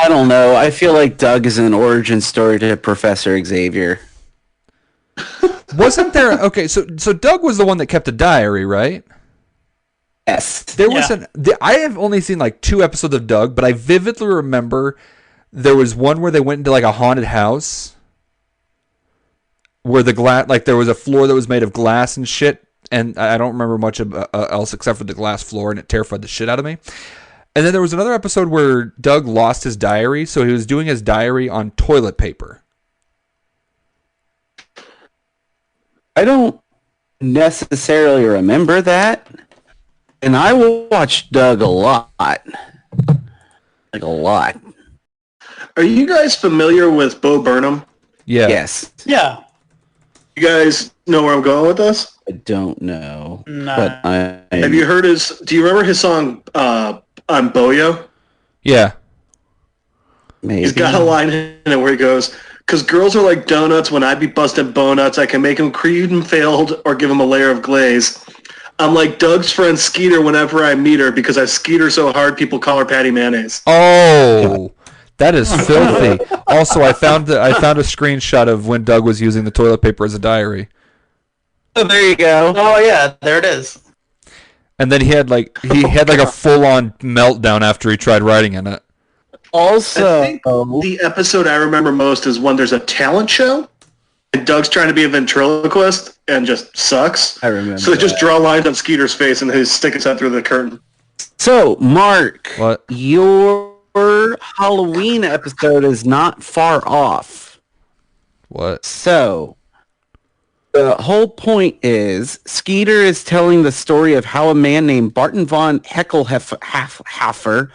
Speaker 3: don't know. I feel like Doug is an origin story to Professor Xavier.
Speaker 2: Wasn't there... Okay, so Doug was the one that kept a diary, right?
Speaker 3: Yes.
Speaker 2: There was I have only seen like 2 episodes of Doug, but I vividly remember there was one where they went into like a haunted house where the glass, like there was a floor that was made of glass and shit, and I don't remember much else except for the glass floor, and it terrified the shit out of me. And then there was another episode where Doug lost his diary, so he was doing his diary on toilet paper.
Speaker 3: I don't necessarily remember that. And I watched Doug a lot. Like a lot.
Speaker 4: Are you guys familiar with Bo Burnham?
Speaker 2: Yeah.
Speaker 3: Yes.
Speaker 1: Yeah.
Speaker 4: You guys know where I'm going with this?
Speaker 3: I don't know.
Speaker 1: Nah.
Speaker 3: But
Speaker 4: Have you heard do you remember his song, I'm Boyo?
Speaker 2: Yeah.
Speaker 3: maybe.
Speaker 4: He's got a line in it where he goes, "'Cause girls are like donuts. When I be busting bonuts, I can make them cream and failed or give them a layer of glaze. I'm like Doug's friend Skeeter whenever I meet her because I skeet her so hard people call her Patty Mayonnaise."
Speaker 2: Oh, that is filthy. Also, I found a screenshot of when Doug was using the toilet paper as a diary.
Speaker 3: Oh, there you go.
Speaker 1: Oh yeah, there it is.
Speaker 2: And then he had like a full-on meltdown after he tried writing in it.
Speaker 3: Also,
Speaker 4: I think the episode I remember most is when there's a talent show and Doug's trying to be a ventriloquist and just sucks.
Speaker 3: I remember
Speaker 4: So they just
Speaker 3: that.
Speaker 4: draw lines on Skeeter's face and they stick his head through the curtain.
Speaker 3: So, Mark,
Speaker 2: What?
Speaker 3: your Halloween episode is not far off.
Speaker 2: What?
Speaker 3: So, the whole point is Skeeter is telling the story of how a man named Barton von Heckelhaffer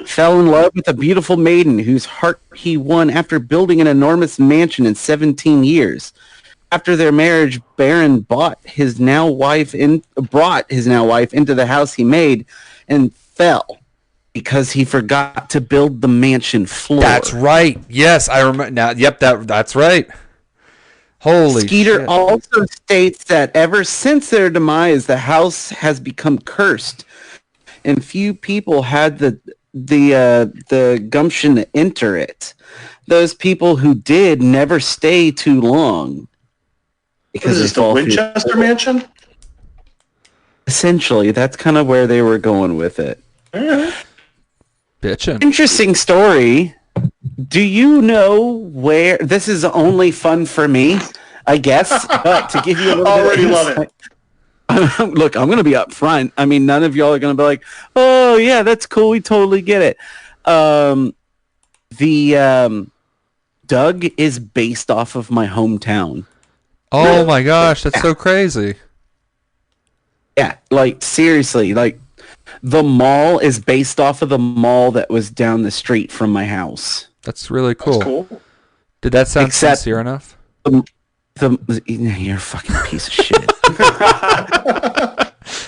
Speaker 3: fell in love with a beautiful maiden whose heart he won after building an enormous mansion in 17 years. After their marriage, Baron brought his now wife into the house he made and fell because he forgot to build the mansion floor.
Speaker 2: That's right. Yes, I remember now. Yep, that's right. Holy
Speaker 3: Skeeter
Speaker 2: shit.
Speaker 3: also states that ever since their demise, the house has become cursed, and few people had the gumption to enter it. Those people who did never stay too long.
Speaker 4: What is this, the Winchester Mansion?
Speaker 3: Essentially, that's kind of where they were going with it.
Speaker 2: Bitchin'.
Speaker 3: Interesting story. Do you know where this is only fun for me, I guess, but to give you a little
Speaker 4: Already
Speaker 3: bit of
Speaker 4: love it.
Speaker 3: insight- Look, I'm going to be up front. I mean, none of y'all are going to be like, "Oh, yeah, that's cool. We totally get it." Doug is based off of my hometown.
Speaker 2: Oh my gosh, that's so crazy.
Speaker 3: Yeah, like seriously, like the mall is based off of the mall that was down the street from my house.
Speaker 2: That's really cool.
Speaker 4: That's cool.
Speaker 2: Did that sound
Speaker 3: Except-
Speaker 2: sincere enough?
Speaker 3: You're a fucking piece of shit.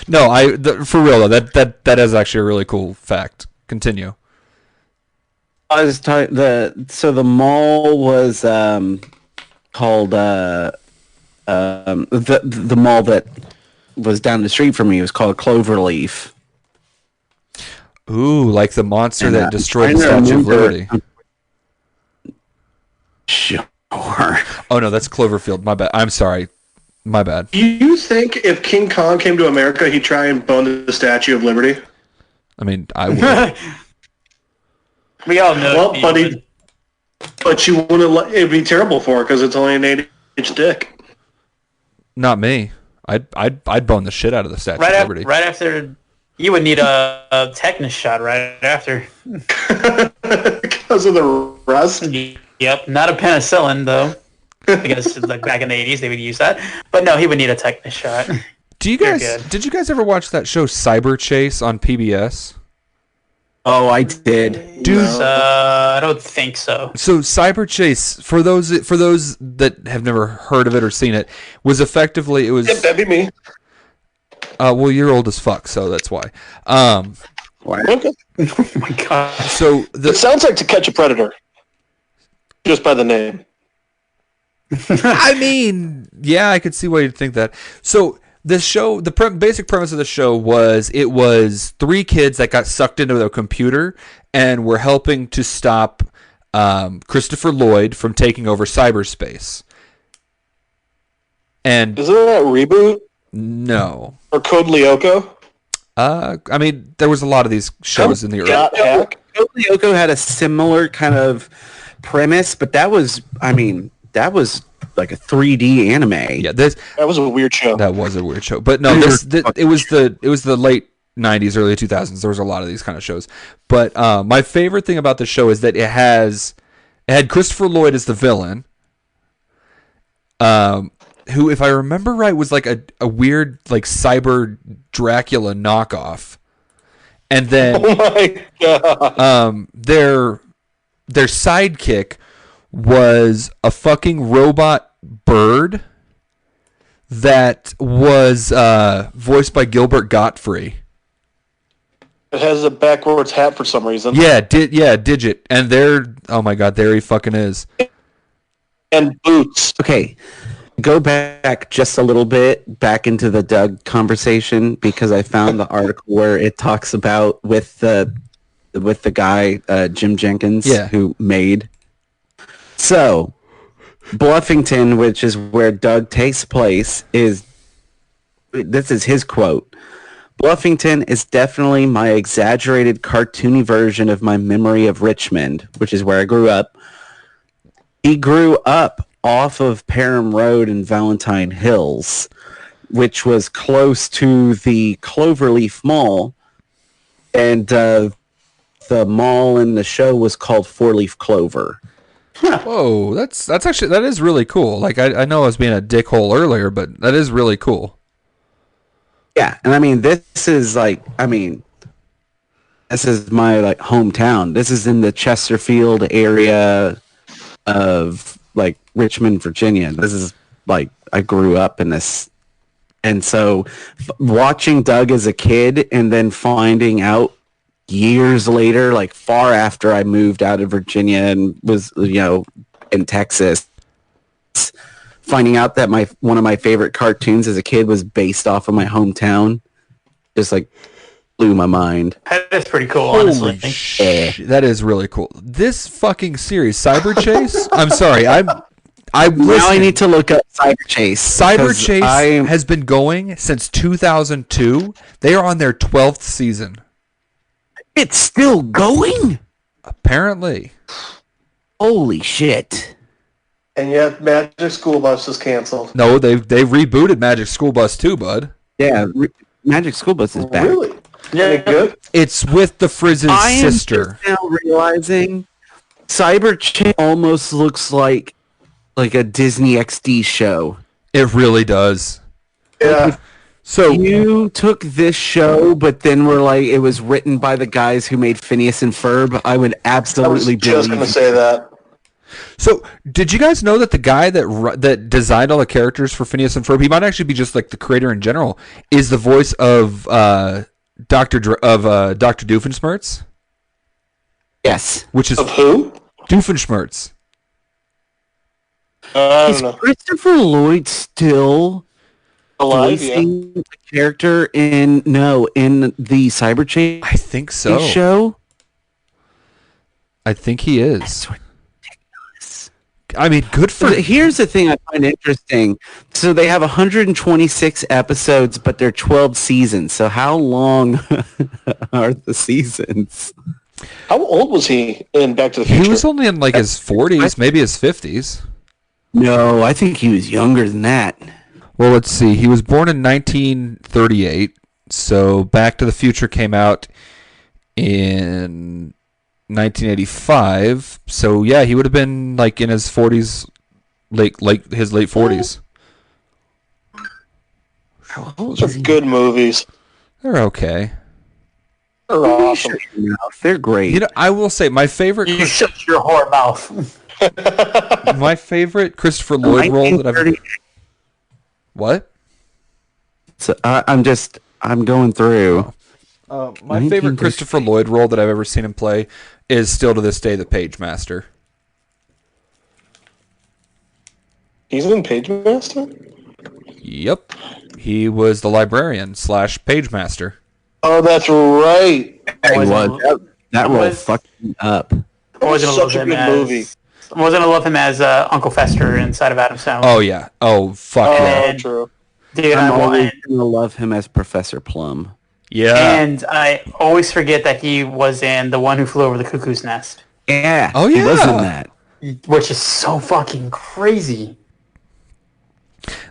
Speaker 2: No, for real though, that is actually a really cool fact. Continue.
Speaker 3: I was talking the mall was called the mall that was down the street from me was called Cloverleaf.
Speaker 2: Ooh, like the monster that destroyed the
Speaker 3: I
Speaker 2: Statue of
Speaker 3: remember-
Speaker 2: Liberty.
Speaker 3: Sure.
Speaker 2: Oh no, that's Cloverfield. My bad. I'm sorry. My bad.
Speaker 4: Do you think if King Kong came to America, he'd try and bone the Statue of Liberty?
Speaker 2: I mean, I would.
Speaker 1: We all know.
Speaker 4: Well, buddy, but you wouldn't. It'd be terrible for her because it's only an 8-inch dick.
Speaker 2: Not me. I'd bone the shit out of the Statue of Liberty.
Speaker 1: Right after, you would need a tetanus shot right after.
Speaker 4: Because of the rust.
Speaker 1: Yep, not a penicillin though. I guess like back in the 80s they would use that, but no, he would need a tetanus shot.
Speaker 2: Did you guys ever watch that show Cyber Chase on PBS?
Speaker 3: Oh, I did.
Speaker 2: Dude,
Speaker 1: I don't think so.
Speaker 2: So Cyber Chase, for those that have never heard of it or seen it, was effectively it was.
Speaker 4: Yep, that'd be me.
Speaker 2: Well, you're old as fuck, so that's why.
Speaker 4: Okay.
Speaker 1: Oh my god.
Speaker 2: So
Speaker 4: It sounds like To Catch a Predator, just by the name.
Speaker 2: I mean, yeah, I could see why you'd think that. So the show, basic premise of the show was it was 3 kids that got sucked into a computer and were helping to stop Christopher Lloyd from taking over cyberspace. And
Speaker 4: Isn't that Reboot
Speaker 2: no,
Speaker 4: or Code Lyoko?
Speaker 2: I mean, there was a lot of these shows in the early.
Speaker 4: Got Hack.
Speaker 3: Lyoko had a similar kind of premise, but that was like a 3D anime.
Speaker 2: Yeah,
Speaker 4: That was a weird show.
Speaker 2: that was a weird show, but no, it was the late 90s, early 2000s. There was a lot of these kind of shows, but my favorite thing about the show is that it had Christopher Lloyd as the villain, who, if I remember right, was like a weird like cyber Dracula knockoff, and then
Speaker 4: Oh my god.
Speaker 2: their sidekick was a fucking robot bird that was voiced by Gilbert Gottfried.
Speaker 4: It has a backwards hat for some reason.
Speaker 2: Yeah, Digit, and oh my god, there he fucking is.
Speaker 4: And boots.
Speaker 3: Okay, go back just a little bit back into the Doug conversation because I found the article where it talks about with the guy Jim Jenkins who made. So, Bluffington, which is where Doug takes place, this is his quote. Bluffington is definitely my exaggerated cartoony version of my memory of Richmond, which is where I grew up. He grew up off of Parham Road in Valentine Hills, which was close to the Cloverleaf Mall, and the mall in the show was called 4-Leaf Clover.
Speaker 2: Whoa, that is really cool. Like I know I was being a dickhole earlier, but that is really cool.
Speaker 3: Yeah, and I mean this is my like hometown. This is in the Chesterfield area of like Richmond, Virginia. This is like I grew up in this, and so watching Doug as a kid and then finding out years later, like far after I moved out of Virginia and was, in Texas, finding out that one of my favorite cartoons as a kid was based off of my hometown, just like blew my mind.
Speaker 1: That is pretty cool, honestly.
Speaker 2: Holy shit, that is really cool. This fucking series, Cyber Chase. I'm sorry, I'm
Speaker 3: now I need to look up Cyber Chase.
Speaker 2: Cyber Chase has been going since 2002. They are on their 12th season.
Speaker 3: It's still going?
Speaker 2: Apparently.
Speaker 3: Holy shit.
Speaker 4: And yet Magic School Bus is canceled.
Speaker 2: No, they've rebooted Magic School Bus too, bud.
Speaker 3: Yeah, Magic School Bus is back.
Speaker 4: Really?
Speaker 1: Yeah,
Speaker 4: Good?
Speaker 2: It's with the Frizz's sister.
Speaker 3: I am just now realizing Cyber Chase almost looks like a Disney XD show.
Speaker 2: It really does.
Speaker 4: Yeah.
Speaker 2: So
Speaker 3: you took this show, but then were like, it was written by the guys who made Phineas and Ferb, I would absolutely
Speaker 4: I was just going to
Speaker 3: believe
Speaker 4: say that.
Speaker 2: So, did you guys know that the guy that designed all the characters for Phineas and Ferb, he might actually be just like the creator in general, is the voice of Doctor Doofenshmirtz?
Speaker 3: Yes.
Speaker 2: Which is
Speaker 4: Of who?
Speaker 2: Doofenshmirtz.
Speaker 4: I
Speaker 3: Is
Speaker 4: don't know.
Speaker 3: Christopher Lloyd still
Speaker 4: Alive, yeah.
Speaker 3: voicing the character in the Cyber Chase
Speaker 2: I think so.
Speaker 3: show?
Speaker 2: I think he is.
Speaker 3: That's ridiculous.
Speaker 2: I mean, good for
Speaker 3: Here's the thing I find interesting. So they have 126 episodes, but they're 12 seasons. So how long are the seasons?
Speaker 4: How old was he in Back to the Future?
Speaker 2: He was only in like his 40s, maybe his 50s.
Speaker 3: No, I think he was younger than that.
Speaker 2: Well, let's see. He was born in 1938, so Back to the Future came out in 1985. So yeah, he would have been like in his 40s, like his late 40s.
Speaker 4: Those are good movies.
Speaker 2: They're okay.
Speaker 4: They're awesome.
Speaker 3: They're great.
Speaker 2: You know, I will say my favorite.
Speaker 1: You shut your whore mouth.
Speaker 2: My favorite Christopher Lloyd role that I've.
Speaker 3: 1930
Speaker 2: What?
Speaker 3: So I'm going through.
Speaker 2: My favorite Christopher Lloyd role that I've ever seen him play is still to this day the Page Master.
Speaker 4: He's in Page Master?
Speaker 2: Yep, he was the librarian / Page Master.
Speaker 4: Oh, that's right.
Speaker 3: That role fucked me up.
Speaker 1: Wasn't
Speaker 4: Such a good movie.
Speaker 1: Wasn't to love him as Uncle Fester inside of Adam Sandler.
Speaker 2: Oh yeah. Oh fuck yeah.
Speaker 1: And-
Speaker 4: True.
Speaker 1: Dude,
Speaker 3: I'm
Speaker 1: I
Speaker 3: always
Speaker 1: want.
Speaker 3: gonna love him as Professor Plum.
Speaker 2: Yeah.
Speaker 1: And I always forget that he was in The One Who Flew Over the Cuckoo's Nest,
Speaker 3: Yeah.
Speaker 2: Oh,
Speaker 3: He was in
Speaker 2: yeah.
Speaker 3: that.
Speaker 1: which is so fucking crazy.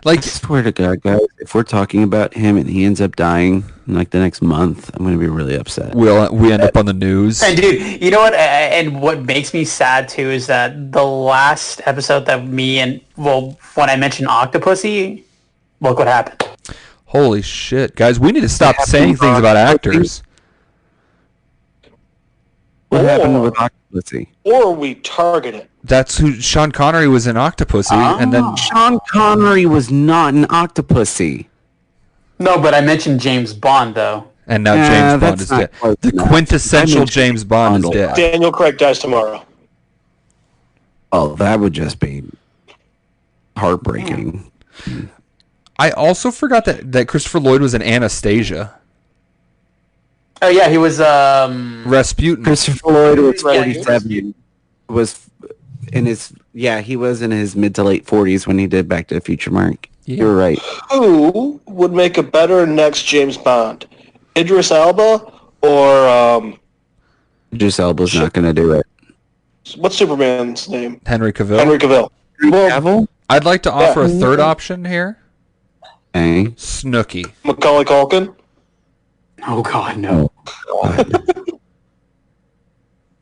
Speaker 2: Like
Speaker 3: I swear to God, guys, if we're talking about him and he ends up dying in like the next month, I'm gonna be really upset.
Speaker 2: we end up on the news.
Speaker 1: And dude, you know what? And what makes me sad too is that the last episode that when I mentioned Octopussy, look what happened.
Speaker 2: Holy shit, guys! We need to stop saying things about actors.
Speaker 3: What
Speaker 4: Or-
Speaker 3: happened with Octopussy?
Speaker 4: Or we target it.
Speaker 2: That's who Sean Connery was in Octopussy, and then
Speaker 3: Sean Connery was not an Octopussy.
Speaker 1: No, but I mentioned James Bond though.
Speaker 2: and now
Speaker 3: Yeah,
Speaker 2: James Bond
Speaker 3: that's
Speaker 2: is
Speaker 3: not
Speaker 2: dead.
Speaker 3: close
Speaker 2: The
Speaker 3: enough.
Speaker 2: quintessential
Speaker 3: I mentioned
Speaker 2: James Bond is
Speaker 3: Bond a lot.
Speaker 2: dead.
Speaker 4: Daniel Craig dies tomorrow.
Speaker 3: Oh, that would just be heartbreaking.
Speaker 2: I also forgot that Christopher Lloyd was in Anastasia.
Speaker 1: Oh yeah, he was.
Speaker 2: Rasputin.
Speaker 3: Christopher Lloyd was
Speaker 1: Yeah,
Speaker 3: 47. He was in his mid to late 40s when he did Back to the Future, Mark.
Speaker 2: Yeah.
Speaker 3: You're right.
Speaker 4: Who would make a better next James Bond? Idris Elba or
Speaker 3: Idris Elba's not going to do it.
Speaker 4: what's Superman's name?
Speaker 2: Henry Cavill.
Speaker 4: Henry Cavill.
Speaker 3: Cavill?
Speaker 2: I'd like to offer a third option here.
Speaker 3: Okay.
Speaker 2: Snooki.
Speaker 4: Macaulay Culkin.
Speaker 1: Oh God, no.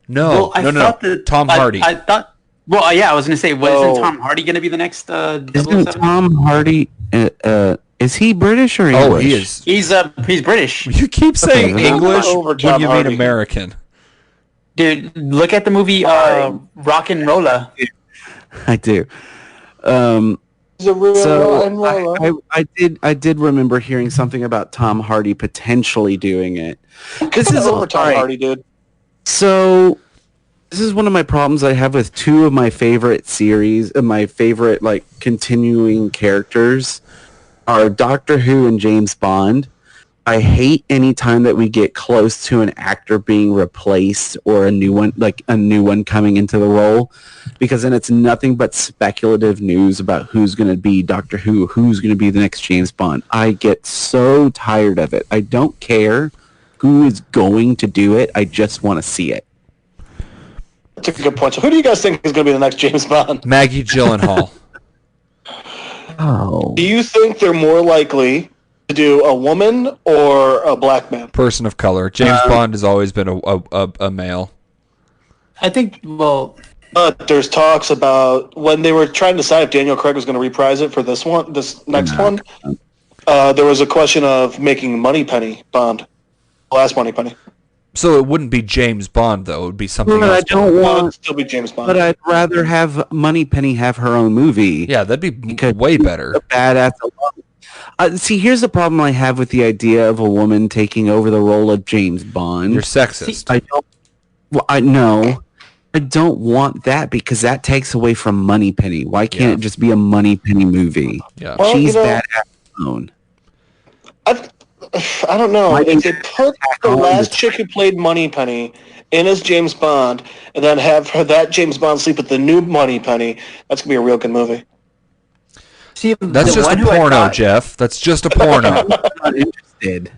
Speaker 2: No, no. Tom Hardy.
Speaker 1: I thought. Well, yeah, I was gonna say, wasn't
Speaker 4: No.
Speaker 1: Tom Hardy gonna be the next?
Speaker 3: Isn't
Speaker 1: 007?
Speaker 3: Tom Hardy, is he British or English?
Speaker 2: Oh, he is.
Speaker 1: He's British,
Speaker 2: You keep saying
Speaker 3: Okay,
Speaker 2: English
Speaker 4: over
Speaker 2: when
Speaker 4: Tom
Speaker 2: you
Speaker 4: Hardy.
Speaker 2: mean American.
Speaker 1: dude. Look at the movie Rock and Rolla.
Speaker 3: I do.
Speaker 4: He's a real
Speaker 3: So I did remember hearing something about Tom Hardy potentially doing it. This is
Speaker 4: over Tom
Speaker 3: alright.
Speaker 4: Hardy, dude.
Speaker 3: So this is one of my problems I have with two of my favorite series, my favorite like continuing characters are Doctor Who and James Bond. I hate any time that we get close to an actor being replaced or a new one coming into the role, because then it's nothing but speculative news about who's going to be Doctor Who, who's going to be the next James Bond. I get so tired of it. I don't care who is going to do it. I just want to see it.
Speaker 4: That's a good point. So who do you guys think is going to be the next James Bond?
Speaker 2: Maggie Gyllenhaal.
Speaker 3: Oh.
Speaker 4: Do you think they're more likely to do a woman or a black man?
Speaker 2: Person of color. James Bond has always been a male.
Speaker 1: I think. Well,
Speaker 4: There's talks about when they were trying to decide if Daniel Craig was going to reprise it for this next one. There was a question of making Moneypenny Bond. Last Moneypenny.
Speaker 2: So it wouldn't be James Bond, though. It would be something else.
Speaker 3: I don't
Speaker 4: It
Speaker 3: want.
Speaker 4: would still be James Bond.
Speaker 3: But I'd rather have Moneypenny have her own movie.
Speaker 2: Yeah, that'd be way better.
Speaker 3: A badass alone. See, here's the problem I have with the idea of a woman taking over the role of James Bond.
Speaker 2: You're sexist.
Speaker 3: I don't. Well, I know. I don't want that because that takes away from Moneypenny. Why can't it just be a Moneypenny movie?
Speaker 2: Yeah.
Speaker 4: Well,
Speaker 3: She's badass alone.
Speaker 4: I don't know. If they put the last chick who played Moneypenny in as James Bond, and then have that James Bond sleep with the new Moneypenny, that's gonna be a real good movie.
Speaker 1: See,
Speaker 2: That's just a porno, Jeff. That's just a porno.
Speaker 3: I'm not interested.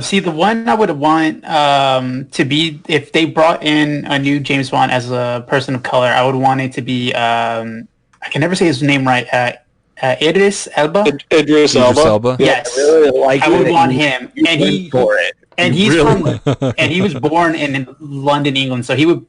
Speaker 1: See, the one I would want to be, if they brought in a new James Bond as a person of color, I would want it to be, I can never say his name right, Idris Elba?
Speaker 4: Idris Elba?
Speaker 1: Yes.
Speaker 3: I really like
Speaker 1: I would
Speaker 3: it.
Speaker 1: want him. And he
Speaker 3: for it.
Speaker 1: And he's
Speaker 3: Really?
Speaker 1: and he was born in London, England, so he would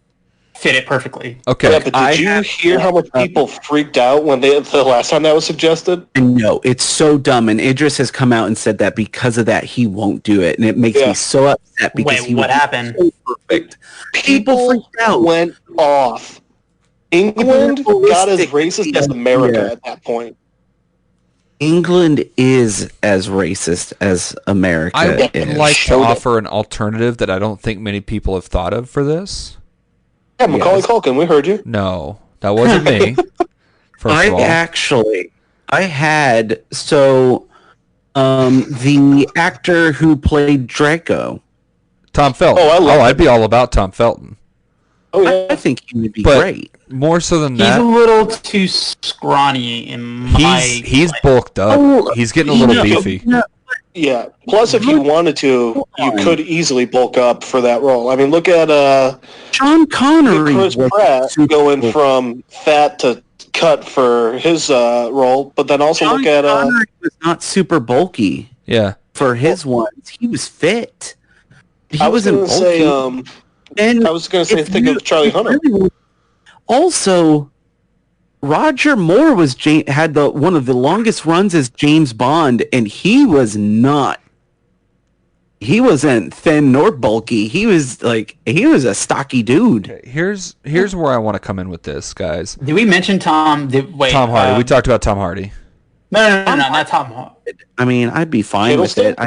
Speaker 1: fit it perfectly.
Speaker 2: Okay.
Speaker 4: Yeah, but did you hear how much people freaked out when the last time that was suggested?
Speaker 3: No, it's so dumb. And Idris has come out and said that because of that, he won't do it. And it makes me so upset because
Speaker 1: Wait, what happened?
Speaker 3: So perfect. People freaked out.
Speaker 4: Went off. England got as racist as America at that point.
Speaker 3: England is as racist as America
Speaker 2: I would
Speaker 3: is.
Speaker 2: like to offer an alternative that I don't think many people have thought of for this.
Speaker 4: Yeah, Macaulay Culkin, we heard you.
Speaker 2: No, that wasn't me. First of all.
Speaker 3: I had the actor who played Draco.
Speaker 2: Tom Felton. I'd be all about Tom Felton.
Speaker 4: Oh yeah,
Speaker 3: I think he would be
Speaker 2: But
Speaker 3: great.
Speaker 2: more so than
Speaker 1: He's
Speaker 2: that,
Speaker 1: a little too scrawny in my...
Speaker 2: he's bulked up.
Speaker 3: Oh,
Speaker 2: He's getting a little beefy.
Speaker 4: yeah. Plus, if you wanted to, you could easily bulk up for that role. I mean, look at
Speaker 3: Sean Connery
Speaker 4: Chris
Speaker 3: was
Speaker 4: Pratt
Speaker 3: super
Speaker 4: going
Speaker 3: cool.
Speaker 4: from fat to cut for his role, but then also
Speaker 3: Sean
Speaker 4: look at
Speaker 3: Connery was not super bulky
Speaker 2: Yeah.
Speaker 3: for his ones. He was fit. He
Speaker 4: I was
Speaker 3: wasn't
Speaker 4: going to say,
Speaker 3: bulky. And
Speaker 4: I was going to say,
Speaker 3: if
Speaker 4: think
Speaker 3: you-
Speaker 4: of Charlie Hunter.
Speaker 3: Also, Roger Moore had one of the longest runs as James Bond, and he wasn't thin nor bulky. He was a stocky dude.
Speaker 2: Okay, here's where I want to come in with this, guys.
Speaker 1: Did we mention Tom?
Speaker 2: Tom Hardy. We talked about Tom Hardy.
Speaker 1: No, not Tom Hardy.
Speaker 3: I mean, I'd be fine with it.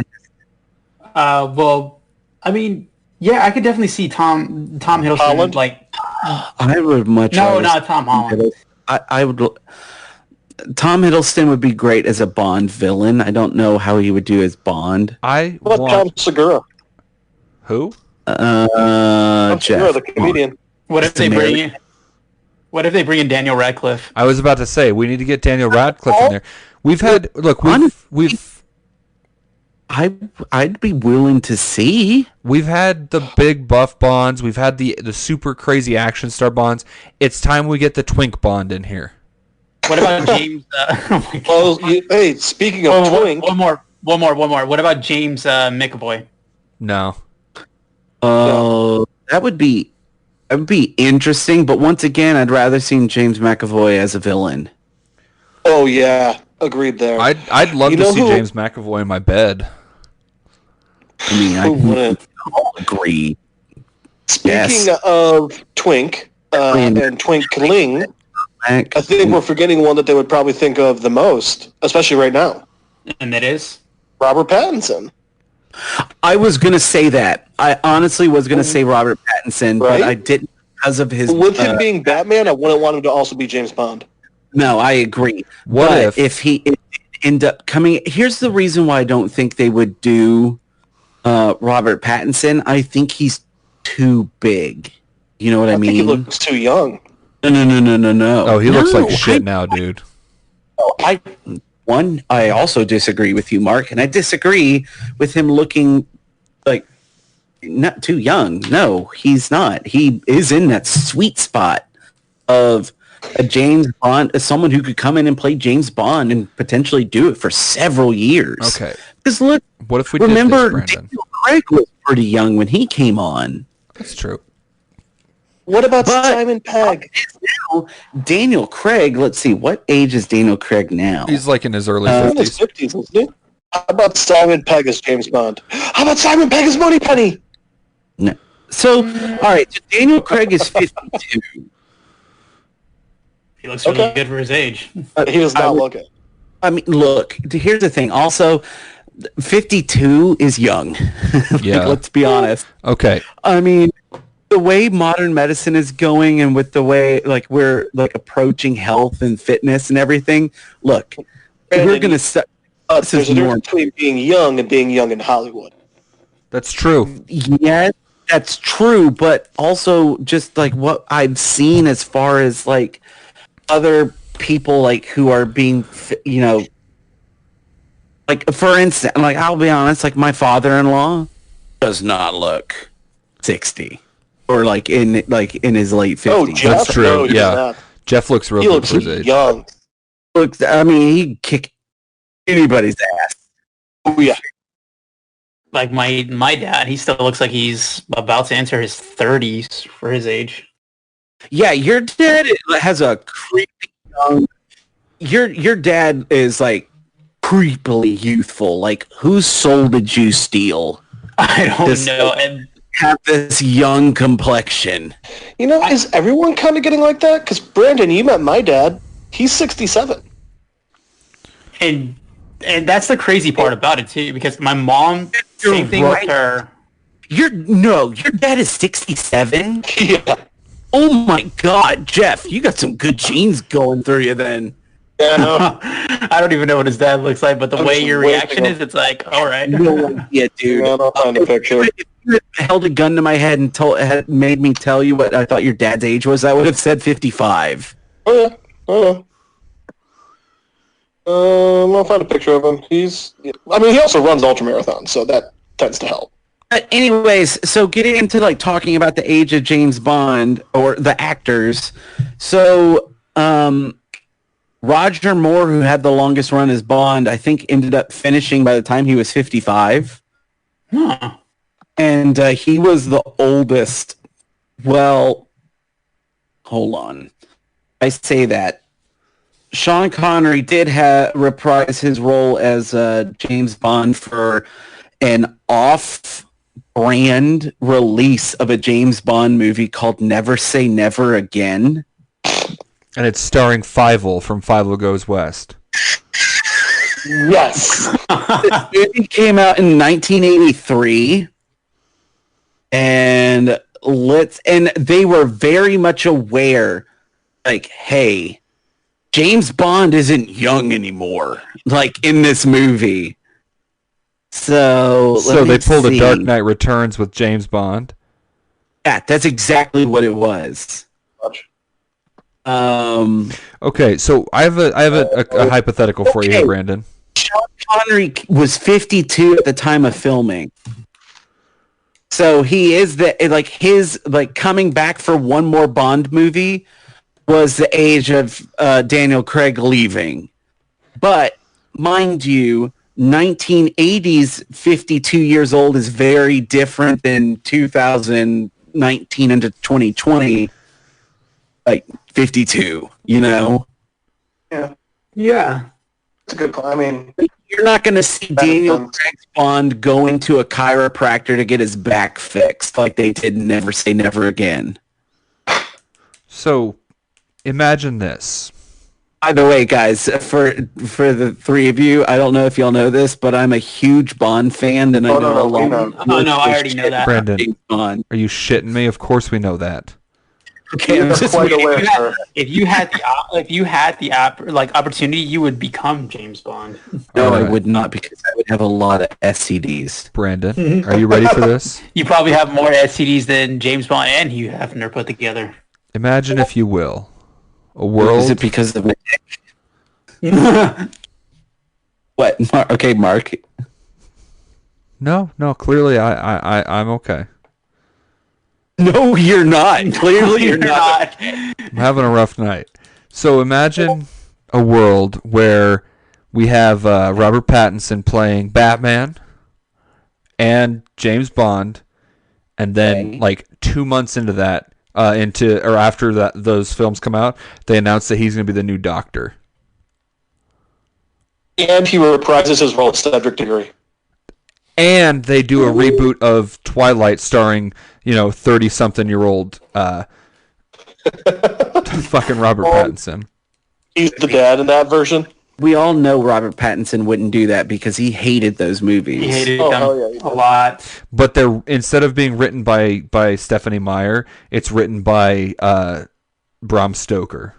Speaker 1: Well, I mean, yeah, I could definitely see Tom Hiddleston.
Speaker 4: Holland?
Speaker 3: I would much
Speaker 1: No,
Speaker 3: rather
Speaker 1: not Tom Holland.
Speaker 3: I would. Tom Hiddleston would be great as a Bond villain. I don't know how he would do as Bond.
Speaker 2: I
Speaker 4: What about Tom
Speaker 2: want
Speaker 4: Segura?
Speaker 2: who?
Speaker 4: Tom Segura,
Speaker 3: Jeff.
Speaker 4: the comedian.
Speaker 1: What if they
Speaker 3: American.
Speaker 1: bring in Daniel Radcliffe?
Speaker 2: I was about to say we need to get Daniel Radcliffe in there.
Speaker 3: I'd be willing to see.
Speaker 2: We've had the big buff Bonds. We've had the super crazy action star Bonds. It's time we get the twink Bond in here.
Speaker 1: What about James? Oh my God.
Speaker 4: Well, hey, speaking of twink,
Speaker 1: One more. What about James McAvoy?
Speaker 2: No.
Speaker 3: That would be interesting. But once again, I'd rather see James McAvoy as a villain.
Speaker 4: oh yeah, agreed there.
Speaker 2: I'd love
Speaker 4: You
Speaker 2: to
Speaker 4: know
Speaker 2: see
Speaker 4: who-
Speaker 2: James McAvoy in my bed.
Speaker 3: I mean, I
Speaker 4: Who wouldn't?
Speaker 3: can all agree.
Speaker 4: Speaking of twink and twinkling, I think we're forgetting one that they would probably think of the most, especially right now.
Speaker 1: And that is?
Speaker 4: Robert Pattinson.
Speaker 3: I was gonna say that. I honestly was gonna say Robert Pattinson, but
Speaker 4: Right?
Speaker 3: I didn't because of his.
Speaker 4: With him being Batman, I wouldn't want him to also be James Bond.
Speaker 3: No, I agree.
Speaker 2: What
Speaker 3: But
Speaker 2: if
Speaker 3: he end up coming? Here's the reason why I don't think they would do Robert Pattinson. I think he's too big. You know what I
Speaker 4: I think he
Speaker 3: mean?
Speaker 4: looks too young.
Speaker 3: No.
Speaker 2: Oh, he looks like shit now, dude.
Speaker 3: I also disagree with you, Mark, and I disagree with him looking like not too young. No, he's not. He is in that sweet spot of a James Bond, as someone who could come in and play James Bond and potentially do it for several years.
Speaker 2: Okay.
Speaker 3: Because look,
Speaker 2: What if we
Speaker 3: remember
Speaker 2: did this, Brandon?
Speaker 3: Daniel Craig was pretty young when he came on.
Speaker 2: That's true.
Speaker 4: What about
Speaker 3: But-
Speaker 4: Simon Pegg?
Speaker 3: Now, Daniel Craig, let's see, what age is Daniel Craig now?
Speaker 2: He's like in his early
Speaker 4: In his
Speaker 2: 50s.
Speaker 4: 50s, isn't he? How about Simon Pegg as James Bond? How about Simon Pegg as Moneypenny?
Speaker 3: No. So, all right, so Daniel Craig is 52.
Speaker 1: He looks really
Speaker 4: Okay.
Speaker 1: good for his age.
Speaker 4: He does not look it.
Speaker 3: I mean, look, here's the thing. Also, 52 is young. Like,
Speaker 2: Yeah.
Speaker 3: let's be honest.
Speaker 2: Okay.
Speaker 3: I mean, the way modern medicine is going and with the way, like, we're, like, approaching health and fitness and everything, look, we're
Speaker 4: Brandon,
Speaker 3: going to set us
Speaker 4: There's
Speaker 3: as
Speaker 4: a
Speaker 3: normal.
Speaker 4: difference between being young and being young in Hollywood.
Speaker 2: That's true.
Speaker 3: Yes, that's true, but also just, like, what I've seen as far as, like, other people, like, who are being, you know, like, for instance, like, I'll be honest, like, my father-in-law does not look 60 or, like, in his late 50s.
Speaker 4: Oh, Jeff?
Speaker 2: That's true,
Speaker 4: No, he does
Speaker 2: yeah.
Speaker 4: not.
Speaker 2: Jeff looks real
Speaker 4: He
Speaker 2: good
Speaker 4: looks
Speaker 2: for his age.
Speaker 4: young.
Speaker 3: Looks, I mean, he'd kick anybody's ass.
Speaker 4: Oh, yeah.
Speaker 1: Like my dad, he still looks like he's about to enter his 30s for his age.
Speaker 3: Yeah, your dad has a creepy young. Your dad is like creepily youthful. Like, whose soul did you steal?
Speaker 1: I don't
Speaker 3: This-
Speaker 1: know. And
Speaker 3: Have this young complexion.
Speaker 4: You know, is everyone kind of getting like that? Because, Brandon, you met my dad. He's 67.
Speaker 1: and that's the crazy part about it too, because my mom,
Speaker 3: You're
Speaker 1: same thing
Speaker 3: right.
Speaker 1: with her.
Speaker 3: Your dad is 67.
Speaker 4: Yeah.
Speaker 3: Oh my God, Jeff, you got some good genes going through you then.
Speaker 4: Yeah, no.
Speaker 1: I don't even know what his dad looks like, but the
Speaker 4: I'm
Speaker 1: way
Speaker 4: just
Speaker 1: your
Speaker 4: waiting
Speaker 1: reaction
Speaker 4: on-
Speaker 1: is, it's like, all right.
Speaker 3: No idea, dude.
Speaker 4: Yeah, I'll find a picture.
Speaker 3: If you had held a gun to my head and had made me tell you what I thought your dad's age was, I would have said 55.
Speaker 4: Oh, yeah. Oh, yeah. I'll find a picture of him. I mean, he also runs ultramarathons, so that tends to help.
Speaker 3: Anyways, so getting into like talking about the age of James Bond or the actors. So Roger Moore, who had the longest run as Bond, I think ended up finishing by the time he was 55.
Speaker 1: Huh.
Speaker 3: And he was the oldest. Well, hold on. I say that. Sean Connery did reprise his role as James Bond for an off-brand release of a James Bond movie called Never Say Never Again.
Speaker 2: And it's starring Fievel from Fievel Goes West.
Speaker 4: Yes.
Speaker 3: This movie came out in 1983, and they were very much aware, like, hey, James Bond isn't young anymore, like in this movie. So
Speaker 2: They pulled a Dark Knight Returns with James Bond.
Speaker 3: Yeah, that's exactly what it was.
Speaker 2: Okay, so I have a hypothetical for you
Speaker 3: Okay.
Speaker 2: here, Brandon.
Speaker 3: Sean Connery was 52 at the time of filming. So he is his coming back for one more Bond movie was the age of Daniel Craig leaving. But mind you, 1980s 52 years old is very different than 2019 into 2020 like 52, you know?
Speaker 1: Yeah.
Speaker 4: That's a good point. I mean,
Speaker 3: You're not going to see
Speaker 4: That
Speaker 3: Daniel
Speaker 4: sounds-
Speaker 3: Craig's Bond going to a chiropractor to get his back fixed like they did in Never Say Never Again.
Speaker 2: So imagine this.
Speaker 3: By the way, guys, for the three of you, I don't know if y'all know this, but I'm a huge Bond fan, and I
Speaker 4: Oh,
Speaker 3: know
Speaker 4: no,
Speaker 3: a lot.
Speaker 4: we know.
Speaker 1: Oh, no, I already know that.
Speaker 2: Brandon,
Speaker 3: James Bond.
Speaker 2: are you shitting me? Of course we know that.
Speaker 3: Okay, I'm
Speaker 4: you're
Speaker 3: just
Speaker 4: quite
Speaker 3: waiting.
Speaker 4: aware, sir.
Speaker 1: If you had the opportunity, you would become James Bond.
Speaker 3: No, I
Speaker 2: Alright.
Speaker 3: would not, because I would have a lot of STDs.
Speaker 2: Brandon, are you ready for this?
Speaker 1: You probably have more STDs than James Bond and Hugh Hefner put together.
Speaker 2: Imagine, if you will, a
Speaker 3: Is
Speaker 2: world.
Speaker 3: it because of what? Okay, Mark.
Speaker 2: No, clearly I'm okay.
Speaker 3: No, you're not. Clearly, you're not.
Speaker 2: I'm having a rough night. So imagine a world where we have Robert Pattinson playing Batman and James Bond, and then
Speaker 3: Okay.
Speaker 2: like 2 months into that, after those films come out, they announced that he's going to be the new Doctor.
Speaker 5: And he reprises his role as Cedric Diggory.
Speaker 2: And they do a reboot of Twilight starring, 30-something-year-old fucking Robert Pattinson.
Speaker 5: He's the dad in that version.
Speaker 3: We all know Robert Pattinson wouldn't do that because he hated those movies.
Speaker 1: He hated them a lot.
Speaker 2: But they're instead of being written by Stephanie Meyer, it's written by Bram Stoker.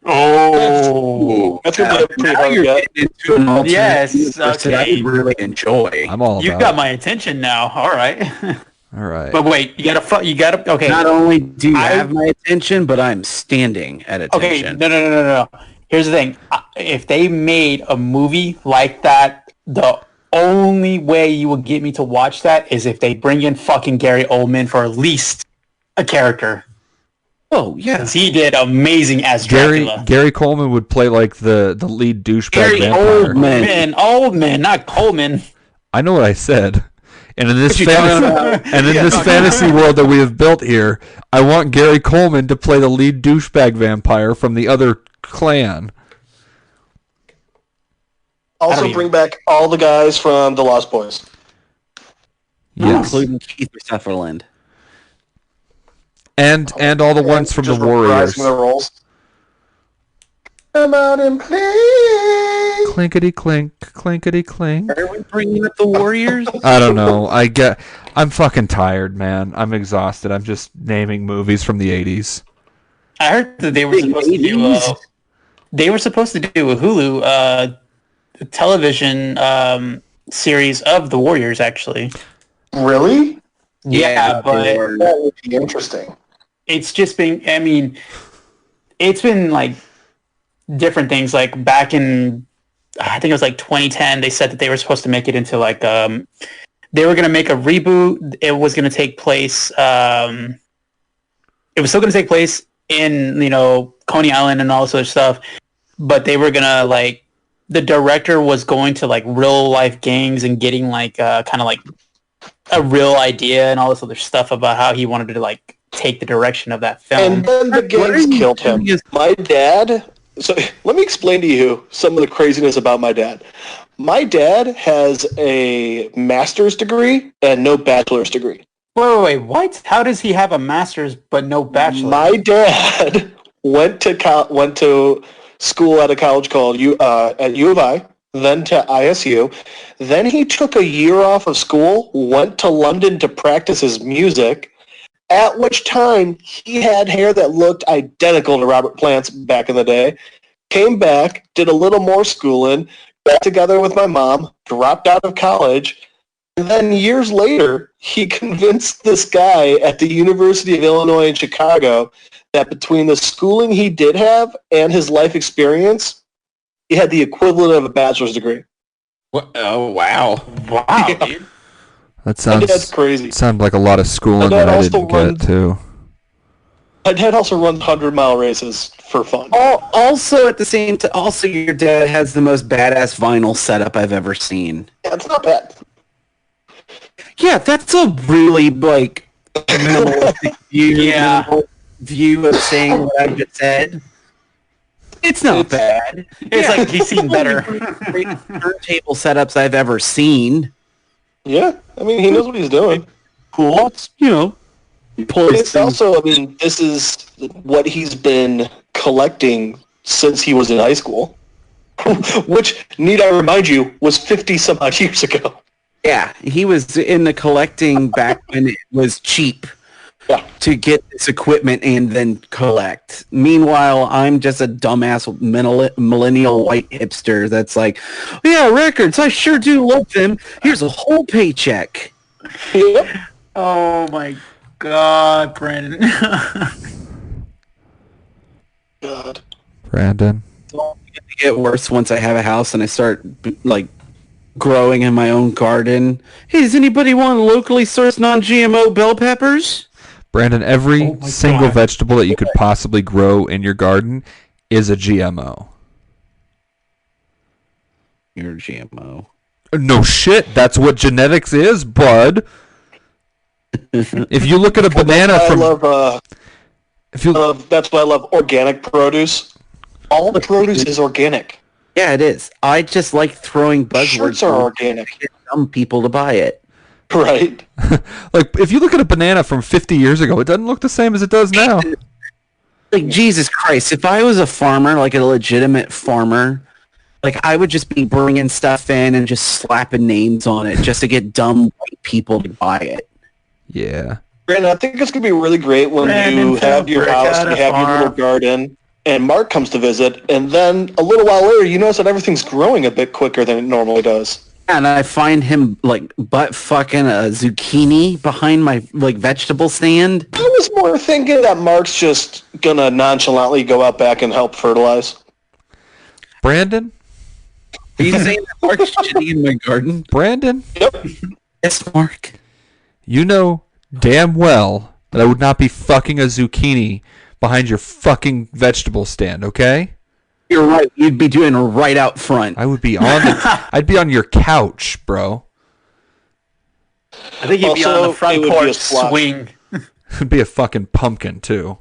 Speaker 1: Oh,
Speaker 5: that's gonna be a pretty
Speaker 3: now
Speaker 5: hard
Speaker 3: you're
Speaker 5: get.
Speaker 3: getting into an alternate
Speaker 1: Yes,
Speaker 3: universe that I really enjoy.
Speaker 2: I'm all about
Speaker 1: you got my attention now. All right.
Speaker 2: All right.
Speaker 1: But wait, you gotta. Okay.
Speaker 3: Not only do you have my attention, but I'm standing at attention.
Speaker 1: Okay. No. Here's the thing. If they made a movie like that, the only way you will get me to watch that is if they bring in fucking Gary Oldman for at least a character.
Speaker 3: Oh, yeah.
Speaker 1: Because he did amazing as Dracula.
Speaker 2: Gary Coleman would play like the lead douchebag
Speaker 3: Gary
Speaker 2: vampire.
Speaker 3: Oldman.
Speaker 1: Not Coleman.
Speaker 2: I know what I said. And in this fantasy world that we have built here, I want Gary Coleman to play the lead douchebag vampire from the other clan.
Speaker 5: Also bring back all the guys from The Lost Boys.
Speaker 2: Yes.
Speaker 3: Including Keith Sutherland.
Speaker 2: And all the ones from the Warriors.
Speaker 5: Their roles. Come out and play.
Speaker 2: Clinkety clink, clinkety clink.
Speaker 3: Are we bringing up the Warriors?
Speaker 2: I don't know. I'm fucking tired, man. I'm exhausted. I'm just naming movies from the 80s.
Speaker 1: I heard that they were supposed to do. They were supposed to do a Hulu television series of the Warriors. Actually,
Speaker 5: Really?
Speaker 1: yeah, but
Speaker 5: That would be interesting.
Speaker 1: it's just been. I mean, it's been like different things. Like back in, I think it was like 2010. They said that they were supposed to make it into like they were going to make a reboot. It was going to take place. It was still going to take place in Coney Island and all this other stuff, but they were gonna like the director was going to like real life gangs and getting like kind of like a real idea and all this other stuff about how he wanted to like take the direction of that film.
Speaker 5: And then the gangs killed him. My dad. So let me explain to you some of the craziness about my dad. My dad has a master's degree and no bachelor's degree.
Speaker 1: Wait, what? How does he have a master's but no bachelor's?
Speaker 5: My dad went to school at a college called at U of I, then to ISU. Then he took a year off of school, went to London to practice his music, at which time he had hair that looked identical to Robert Plant's back in the day. Came back, did a little more schooling, got together with my mom, dropped out of college, and then years later, he convinced this guy at the University of Illinois in Chicago that between the schooling he did have and his life experience, he had the equivalent of a bachelor's degree.
Speaker 3: What? Oh, wow.
Speaker 1: Wow, dude.
Speaker 2: That sounds
Speaker 5: That's crazy.
Speaker 2: Sounds like a lot of schooling that I didn't get too.
Speaker 5: My dad also runs 100-mile races for fun.
Speaker 3: Also, at the same time, also your dad has the most badass vinyl setup I've ever seen.
Speaker 5: Yeah, it's not bad.
Speaker 3: Yeah, that's a really like minimalistic view of saying what I just said. It's not bad.
Speaker 1: It's like he's seen better.
Speaker 3: Turntable setups I've ever seen.
Speaker 5: Yeah, I mean, he knows what he's doing.
Speaker 3: Cool. It's,
Speaker 5: It's also, I mean, this is what he's been collecting since he was in high school, which, need I remind you, was 50 some odd years ago.
Speaker 3: Yeah, he was in the collecting back when it was cheap to get this equipment and then collect. Meanwhile, I'm just a dumbass millennial white hipster that's like, yeah, records, I sure do love them. Here's a whole paycheck.
Speaker 5: Yep.
Speaker 1: Oh my God, Brandon.
Speaker 5: God.
Speaker 2: Brandon.
Speaker 3: It's only going to get worse once I have a house and I start like growing in my own garden. Hey, does anybody want locally sourced non-GMO bell peppers?
Speaker 2: Brandon, every single vegetable that you could possibly grow in your garden is a GMO.
Speaker 3: You're a GMO.
Speaker 2: No shit, that's what genetics is, bud. If you look at a banana
Speaker 5: I
Speaker 2: from,
Speaker 5: love.
Speaker 2: if you
Speaker 5: That's why I love organic produce. All produce is organic.
Speaker 3: Yeah, it is. I just like throwing buzzwords
Speaker 5: Shirts are organic,
Speaker 3: to get dumb people to buy it.
Speaker 5: right?
Speaker 2: like, if you look at a banana from 50 years ago, it doesn't look the same as it does now.
Speaker 3: Like, Jesus Christ, if I was a farmer, like a legitimate farmer, like, I would just be bringing stuff in and just slapping names on it just to get dumb white people to buy it.
Speaker 2: Yeah.
Speaker 5: Brandon, I think it's going to be really great when
Speaker 1: Brandon
Speaker 5: you have your
Speaker 1: Philbrick
Speaker 5: house
Speaker 1: at
Speaker 5: and
Speaker 1: a
Speaker 5: you have your little
Speaker 1: farm.
Speaker 5: garden, and Mark comes to visit, and then a little while later, you notice that everything's growing a bit quicker than it normally does.
Speaker 3: And I find him, like, butt fucking a zucchini behind my, like, vegetable stand.
Speaker 5: I was more thinking that Mark's just going to nonchalantly go out back and help fertilize.
Speaker 2: Brandon?
Speaker 3: Are you saying that Mark's shitting in my garden?
Speaker 2: Brandon?
Speaker 5: Yep.
Speaker 3: Yes, Mark.
Speaker 2: You know damn well that I would not be fucking a zucchini behind your fucking vegetable stand, okay?
Speaker 3: You're right. You'd be doing it right out front.
Speaker 2: I would be on I'd be on your couch, bro.
Speaker 1: I think you'd be
Speaker 5: Also,
Speaker 1: on the front
Speaker 5: it would be a
Speaker 1: porch
Speaker 5: splotch.
Speaker 1: swing.
Speaker 2: It'd be a fucking pumpkin, too.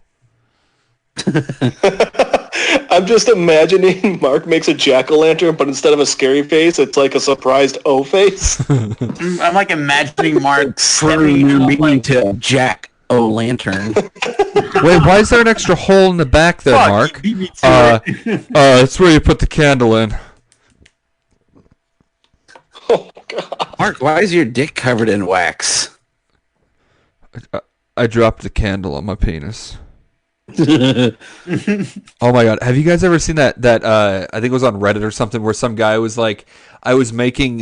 Speaker 5: I'm just imagining Mark makes a jack-o'-lantern, but instead of a scary face, it's like a surprised O face.
Speaker 1: I'm like imagining Mark
Speaker 3: True
Speaker 1: stepping out
Speaker 3: meaning
Speaker 1: like,
Speaker 3: to Jack O'Lantern.
Speaker 2: Wait, why is there an extra hole in the back there,
Speaker 1: fuck,
Speaker 2: Mark?
Speaker 1: you beat me to it.
Speaker 2: It's where you put the candle in.
Speaker 5: Oh, God.
Speaker 3: Mark, why is your dick covered in wax?
Speaker 2: I dropped the candle on my penis. Oh my god, have you guys ever seen that I think it was on Reddit or something, where some guy was like, I was making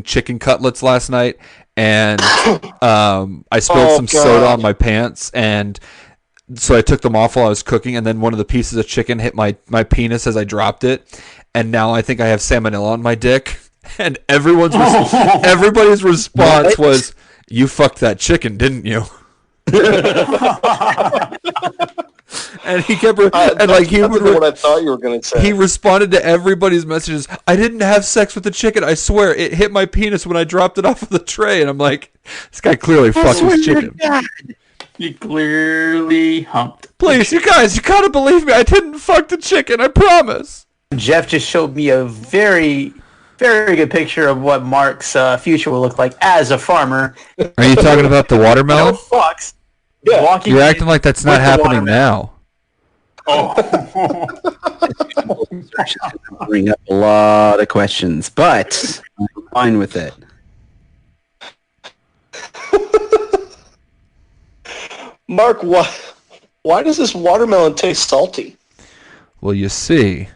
Speaker 2: chicken cutlets last night, and I spilled some soda on my pants, and so I took them off while I was cooking, and then one of the pieces of chicken hit my penis as I dropped it, and now I think I have salmonella on my dick. And everybody's response was, "You fucked that chicken, didn't you?" And he kept and like he would
Speaker 5: what I thought you were going to say.
Speaker 2: he responded to everybody's messages. I didn't have sex with the chicken. I swear it hit my penis when I dropped it off of the tray. And I'm like, this guy clearly fucked his chicken.
Speaker 1: You clearly humped.
Speaker 2: Please, you guys, you gotta believe me. I didn't fuck the chicken. I promise.
Speaker 1: Jeff just showed me a very, very good picture of what Mark's future will look like as a farmer.
Speaker 2: Are you talking about the
Speaker 1: No
Speaker 2: watermelon?
Speaker 1: fucks.
Speaker 5: Yeah.
Speaker 1: Walking
Speaker 2: You're
Speaker 1: in
Speaker 2: acting like that's not
Speaker 1: with the
Speaker 2: happening
Speaker 1: watermelon.
Speaker 2: now.
Speaker 1: Oh.
Speaker 3: Bring up a lot of questions, but I'm fine with it.
Speaker 5: Mark, why does this watermelon taste salty?
Speaker 2: Well, you see,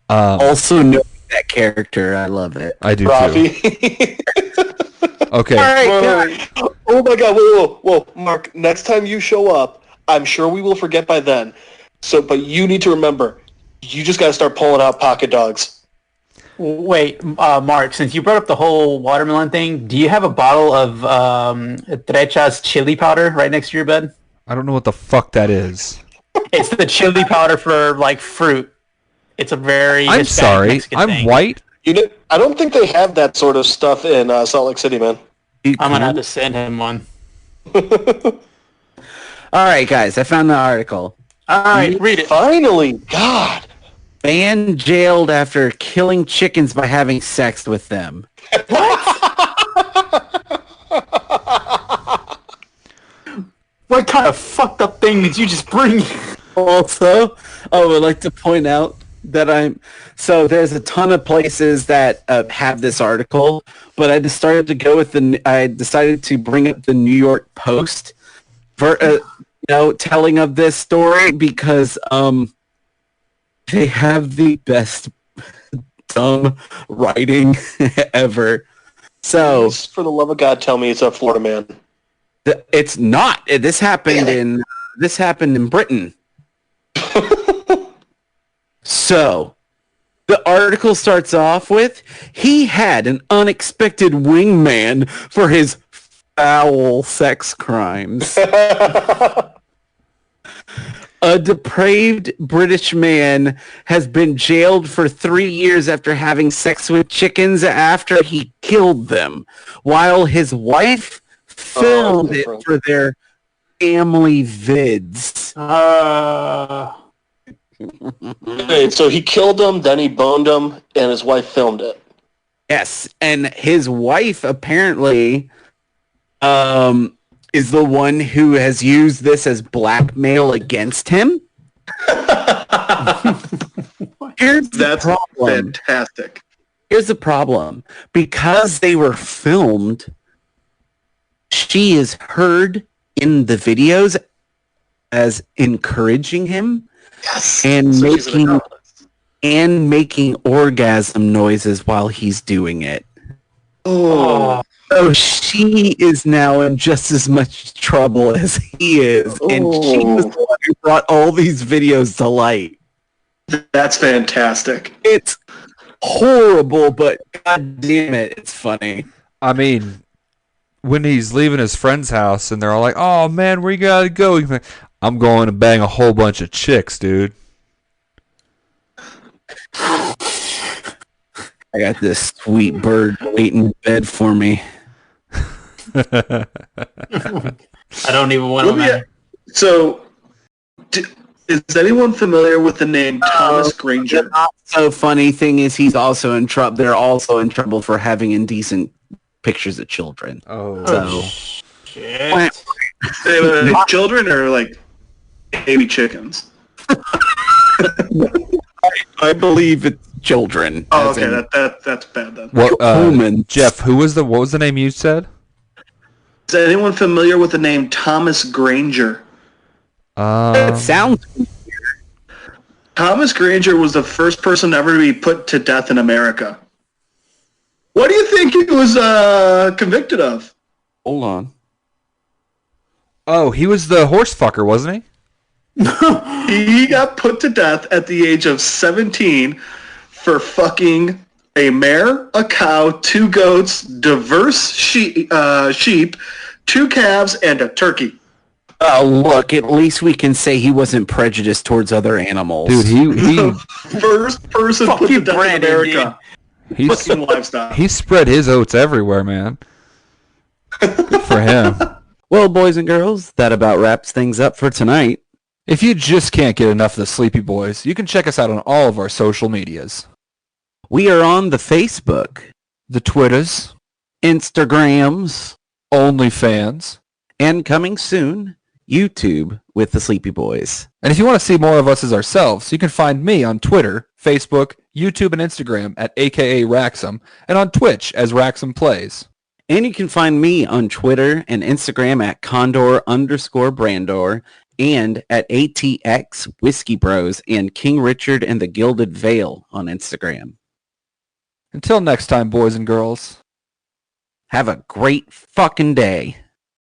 Speaker 3: Also, know that character. I love it.
Speaker 2: I do too.
Speaker 5: Rafi.
Speaker 2: Okay.
Speaker 5: Oh my God! Whoa! Mark, next time you show up, I'm sure we will forget by then. So, but you need to remember, you just got to start pulling out pocket dogs.
Speaker 1: Wait, Mark, since you brought up the whole watermelon thing, do you have a bottle of Trecha's chili powder right next to your bed?
Speaker 2: I don't know what the fuck that is.
Speaker 1: It's the chili powder for, like, fruit. It's a very
Speaker 2: I'm
Speaker 1: Hispanic
Speaker 2: sorry.
Speaker 1: Mexican
Speaker 2: I'm
Speaker 1: thing.
Speaker 2: white.
Speaker 5: You know, I don't think they have that sort of stuff in Salt Lake City, man.
Speaker 1: I'm going to have to send him one.
Speaker 3: All right, guys. I found the article.
Speaker 1: All right, read it.
Speaker 5: Finally, God.
Speaker 3: Man jailed after killing chickens by having sex with them.
Speaker 1: What kind of fucked up thing did you just bring?
Speaker 3: Also, I would like to point out that there's a ton of places that have this article, but I decided to go with I decided to bring up the New York Post for telling of this story because they have the best dumb writing ever. So
Speaker 5: Please, for the love of God, tell me it's a Florida man.
Speaker 3: it's not. This happened in Britain. So, the article starts off with, he had an unexpected wingman for his foul sex crimes. A depraved British man has been jailed for 3 years after having sex with chickens after he killed them, while his wife filmed it
Speaker 5: different.
Speaker 3: for their family vids.
Speaker 5: Okay, so he killed him, then he boned him, and his wife filmed it.
Speaker 3: Yes, and his wife apparently is the one who has used this as blackmail against him. Here's the
Speaker 4: That's
Speaker 3: problem.
Speaker 4: fantastic.
Speaker 3: Here's the problem. Because they were filmed, she is heard in the videos as encouraging him
Speaker 4: Yes.
Speaker 3: and
Speaker 4: So she's an accomplice.
Speaker 3: making orgasm noises while he's doing it.
Speaker 4: Oh.
Speaker 3: So she is now in just as much trouble as he is, and she was the one who brought all these videos to light.
Speaker 4: That's fantastic.
Speaker 3: It's horrible, but god damn it, it's funny.
Speaker 2: I mean, when he's leaving his friend's house and they're all like, "Oh man, where you gotta go?" He's like, "I'm going to bang a whole bunch of chicks, dude."
Speaker 3: I got this sweet bird waiting in bed for me.
Speaker 1: I don't even want to imagine.
Speaker 4: So, is anyone familiar with the name Thomas
Speaker 3: The
Speaker 4: Granger?
Speaker 3: not so funny thing is he's also in trouble. They're also in trouble for having indecent pictures of children.
Speaker 2: Oh,
Speaker 3: So
Speaker 1: Shit.
Speaker 4: Children or like baby chickens?
Speaker 3: I believe it's children.
Speaker 4: Oh,
Speaker 3: as
Speaker 4: okay,
Speaker 3: in
Speaker 4: that's bad then.
Speaker 2: what,
Speaker 3: humans.
Speaker 2: Jeff? What was the name you said?
Speaker 4: Is anyone familiar with the name Thomas Granger?
Speaker 3: It sounds
Speaker 4: Thomas Granger was the first person ever to be put to death in America. What do you think he was convicted of?
Speaker 3: hold on.
Speaker 2: Oh, he was the horse fucker, wasn't he?
Speaker 4: He got put to death at the age of 17 for fucking a mare, a cow, 2 goats, diverse sheep, 2 calves, and a turkey.
Speaker 3: Oh, look, at least we can say he wasn't prejudiced towards other animals.
Speaker 2: Dude, he
Speaker 4: First person
Speaker 1: Fuck
Speaker 4: put
Speaker 1: you,
Speaker 4: to death
Speaker 1: Brandon,
Speaker 4: in America.
Speaker 2: he
Speaker 4: Fucking livestock.
Speaker 2: he spread his oats everywhere, man. Good for him.
Speaker 3: Well, boys and girls, that about wraps things up for tonight.
Speaker 2: If you just can't get enough of the Sleepy Boys, you can check us out on all of our social medias.
Speaker 3: We are on the Facebook,
Speaker 2: The Twitters,
Speaker 3: Instagrams,
Speaker 2: OnlyFans.
Speaker 3: and coming soon, YouTube with the Sleepy Boys.
Speaker 2: And if you want to see more of us as ourselves, you can find me on Twitter, Facebook, YouTube, and Instagram at AKA Raxum, and on Twitch as Raxum Plays.
Speaker 3: And you can find me on Twitter and Instagram at Condor_Brandor and at ATX Whiskey Bros and King Richard and the Gilded Veil on Instagram.
Speaker 2: Until next time, boys and girls.
Speaker 3: Have a great fucking day.